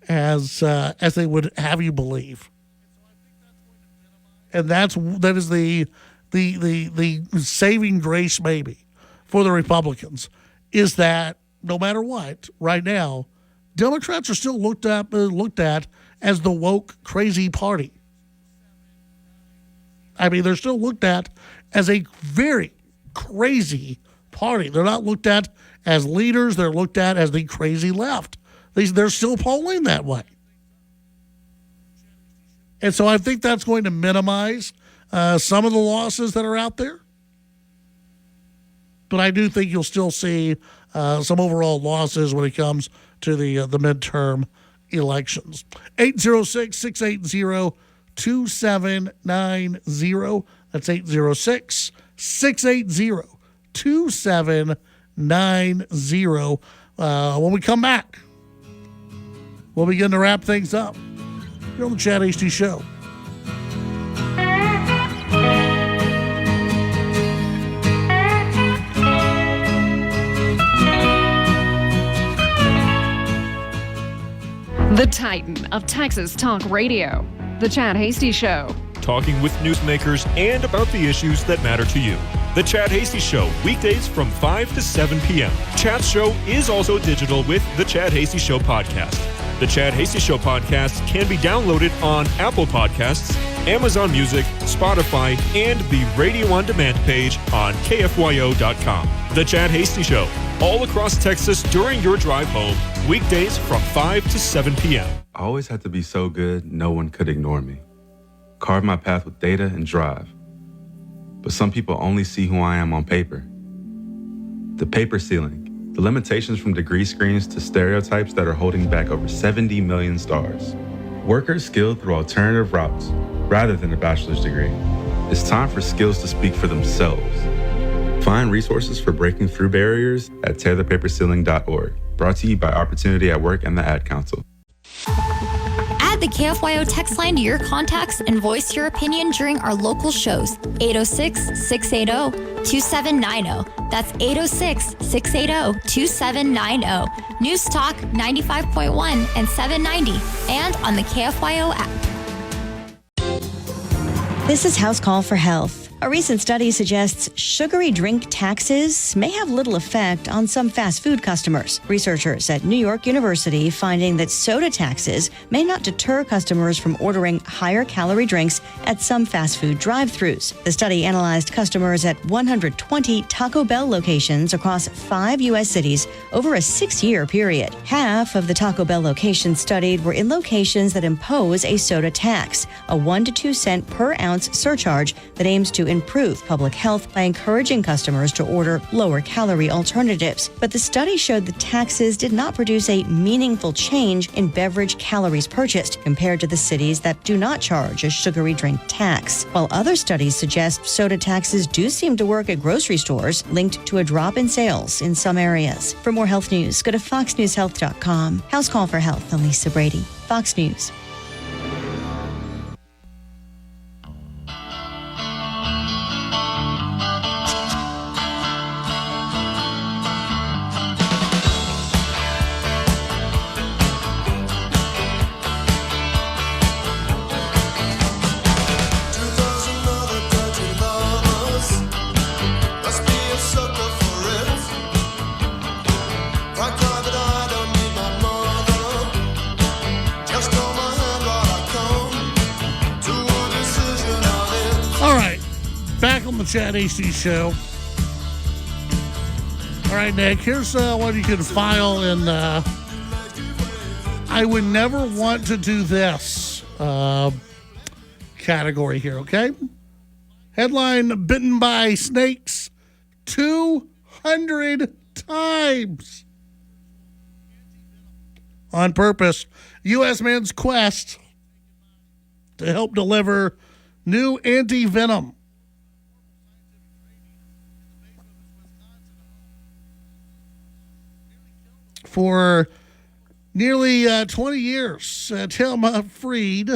as they would have you believe, and that is the saving grace maybe for the Republicans is that no matter what, right now, Democrats are still looked at as the woke crazy party. I mean, they're still looked at as a very crazy party. They're not looked at as leaders. They're looked at as the crazy left. They're still polling that way. And so I think that's going to minimize some of the losses that are out there. But I do think you'll still see some overall losses when it comes to the midterm elections. 806-680-2790. 806-680-2790. That's 806-680-2790. When we come back, we'll begin to wrap things up here on the Chad Hasty Show. The Titan of Texas Talk Radio, The Chad Hasty Show. Talking with newsmakers and about the issues that matter to you. The Chad Hasty Show, weekdays from 5 to 7 p.m. Chad's show is also digital with the Chad Hasty Show podcast. The Chad Hasty Show podcast can be downloaded on Apple Podcasts, Amazon Music, Spotify, and the Radio On Demand page on KFYO.com. The Chad Hasty Show, all across Texas during your drive home, weekdays from 5 to 7 p.m. I always had to be so good, no one could ignore me. Carve my path with data and drive. But some people only see who I am on paper. The paper ceiling, the limitations from degree screens to stereotypes that are holding back over 70 million stars. Workers skilled through alternative routes rather than a bachelor's degree. It's time for skills to speak for themselves. Find resources for breaking through barriers at tearthepaperceiling.org. Brought to you by Opportunity at Work and the Ad Council. Add the KFYO text line to your contacts and voice your opinion during our local shows. 806-680-2790. That's 806-680-2790. News Talk 95.1 and 790. And on the KFYO app. This is House Call for Health. A recent study suggests sugary drink taxes may have little effect on some fast food customers. Researchers at New York University finding that soda taxes may not deter customers from ordering higher calorie drinks at some fast food drive-thrus. The study analyzed customers at 120 Taco Bell locations across 5 U.S. cities over a 6-year period. Half of the Taco Bell locations studied were in locations that impose a soda tax, a 1 to 2 cent per ounce surcharge that aims to improve public health by encouraging customers to order lower calorie alternatives. But the study showed the taxes did not produce a meaningful change in beverage calories purchased compared to the cities that do not charge a sugary drink tax. While other studies suggest soda taxes do seem to work at grocery stores, linked to a drop in sales in some areas. For more health news, go to foxnewshealth.com. House Call for Health, I'm Lisa Brady, Fox News. Chad Hasty Show. All right, Nick, here's what you can file in I would never want to do this category here, okay? Headline, bitten by snakes 200 times. On purpose, U.S. man's quest to help deliver new anti-venom. For nearly 20 years, Tim Freed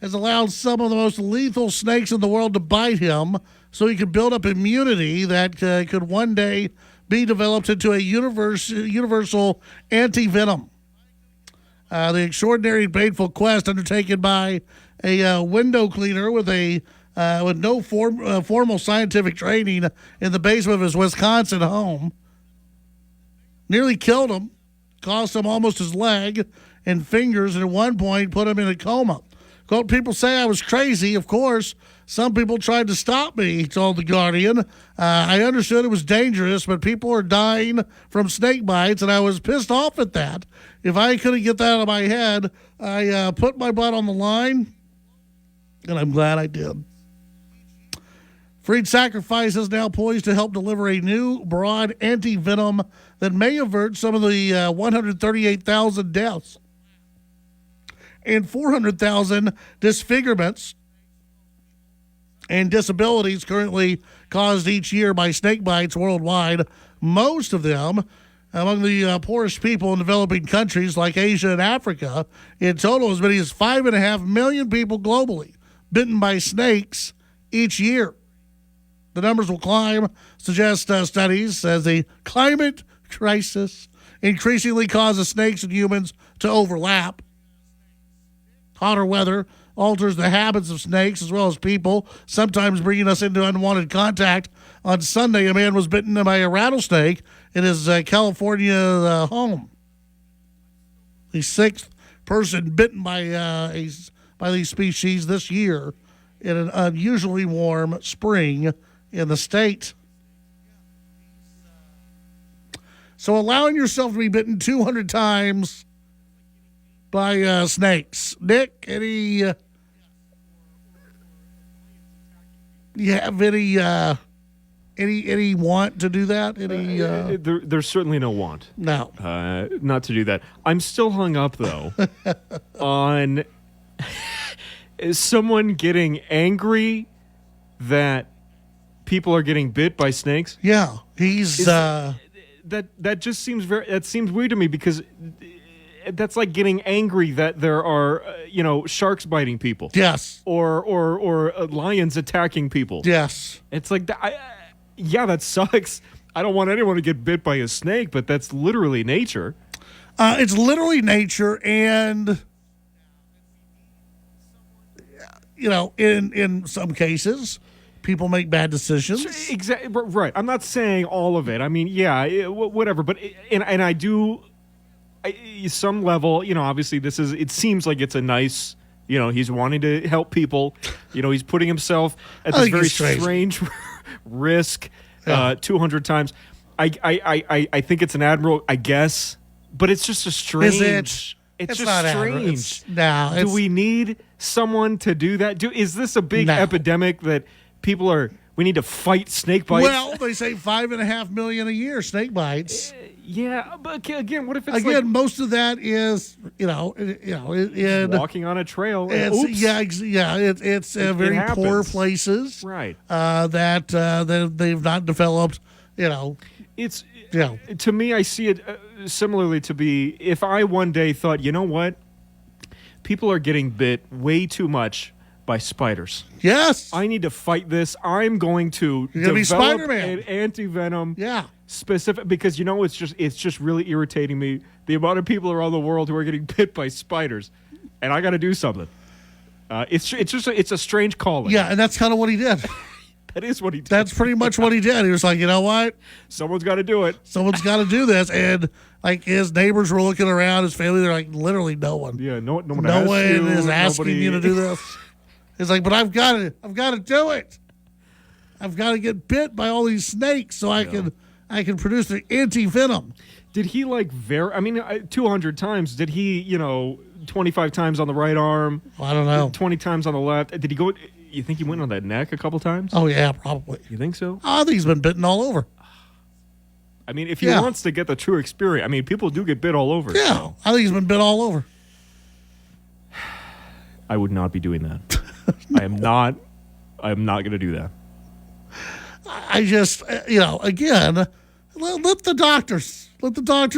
has allowed some of the most lethal snakes in the world to bite him so he could build up immunity that could one day be developed into a universal anti-venom. The extraordinary and painful quest undertaken by a window cleaner with no formal scientific training in the basement of his Wisconsin home nearly killed him, cost him almost his leg and fingers, and at one point put him in a coma. Quote, people say I was crazy. Of course, some people tried to stop me, he told The Guardian. I understood it was dangerous, but people are dying from snake bites, and I was pissed off at that. If I couldn't get that out of my head, I put my butt on the line, and I'm glad I did. Freed's sacrifice is now poised to help deliver a new, broad anti-venom that may avert some of the 138,000 deaths and 400,000 disfigurements and disabilities currently caused each year by snake bites worldwide, most of them among the poorest people in developing countries like Asia and Africa. In total, as many as 5.5 million people globally bitten by snakes each year. The numbers will climb, suggest studies, as the climate crisis increasingly causes snakes and humans to overlap. Hotter weather alters the habits of snakes as well as people, sometimes bringing us into unwanted contact. On Sunday, a man was bitten by a rattlesnake in his California home. The sixth person bitten by these species this year in an unusually warm spring in the state. So allowing yourself to be bitten 200 times by snakes. Nick, any you have any want to do that? There's certainly no want. No. Not to do that. I'm still hung up, though, on someone getting angry that people are getting bit by snakes. Yeah. He's... That just seems that seems weird to me, because that's like getting angry that there are sharks biting people. Yes. Or lions attacking people. Yes. It's like yeah, that sucks. I don't want anyone to get bit by a snake, but that's literally nature. It's literally nature, and in some cases, people make bad decisions. Exactly right. I'm not saying all of it. I mean, yeah, whatever. But and I do, some level. Obviously, it seems like it's a nice. He's wanting to help people. He's putting himself at this very strange risk 200 times. I think it's an admirable, I guess, but it's just a strange. Is it? It's just not strange. Do we need someone to do that? Is this a big epidemic that we need to fight snake bites? Well, they say 5.5 million a year snake bites. Yeah, but again, what if it's most of that is walking on a trail? It's very poor places, right? That they've not developed. It's to me, I see it similarly to be if I one day thought, you know what, people are getting bit way too much by spiders. Yes. I need to fight this. I'm going to develop an anti-venom. Yeah. Specific, because it's just really irritating me, the amount of people around the world who are getting bit by spiders, and I got to do something. It's a strange calling. Yeah, and that's kind of what he did. That is what he did. That's pretty much what he did. He was like, you know what? Someone's got to do it. Someone's got to do this. And like his neighbors were looking around, his family, they're like, literally no one. Yeah, no one is asking you to do this. It's like, but I've got to do it. I've got to get bit by all these snakes so I can produce the anti-venom. Did he 200 times? Did he, 25 times on the right arm? I don't know. 20 times on the left? Did he go? You think he went on that neck a couple times? Oh, yeah, probably. You think so? I think he's been bitten all over. I mean, if he wants to get the true experience, people do get bit all over. Yeah, so. I think he's been bit all over. I would not be doing that. I am not going to do that. I just, again, let the doctors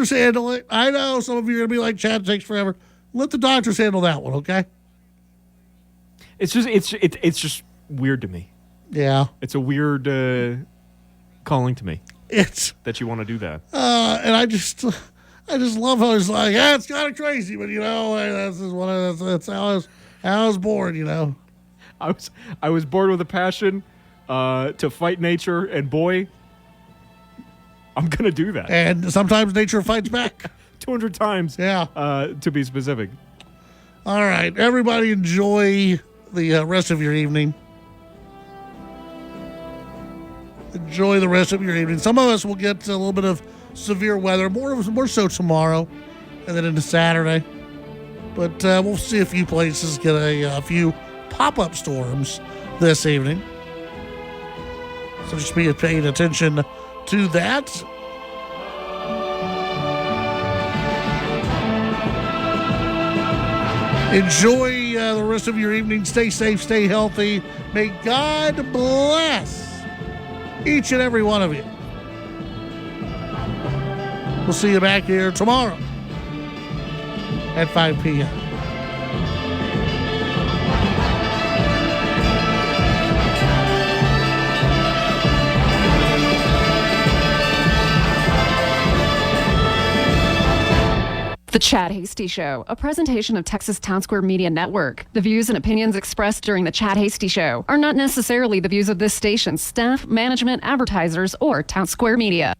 handle it. I know some of you are going to be like, Chad, takes forever. Let the doctors handle that one, okay? It's just weird to me. Yeah. It's a weird calling to me. It's that you want to do that. And I just love how it's like, it's kind of crazy, but that's how I was born, I was born with a passion to fight nature, and boy, I'm gonna do that. And sometimes nature fights back. 200 times. Yeah. To be specific. All right, everybody, enjoy the rest of your evening. Enjoy the rest of your evening. Some of us will get a little bit of severe weather, more so tomorrow, and then into Saturday. But we'll see a few places get a few pop-up storms this evening. So just be paying attention to that. Enjoy the rest of your evening. Stay safe, stay healthy. May God bless each and every one of you. We'll see you back here tomorrow at 5 p.m. The Chad Hasty Show, a presentation of Texas Town Square Media Network. The views and opinions expressed during the Chad Hasty Show are not necessarily the views of this station's staff, management, advertisers, or Town Square Media.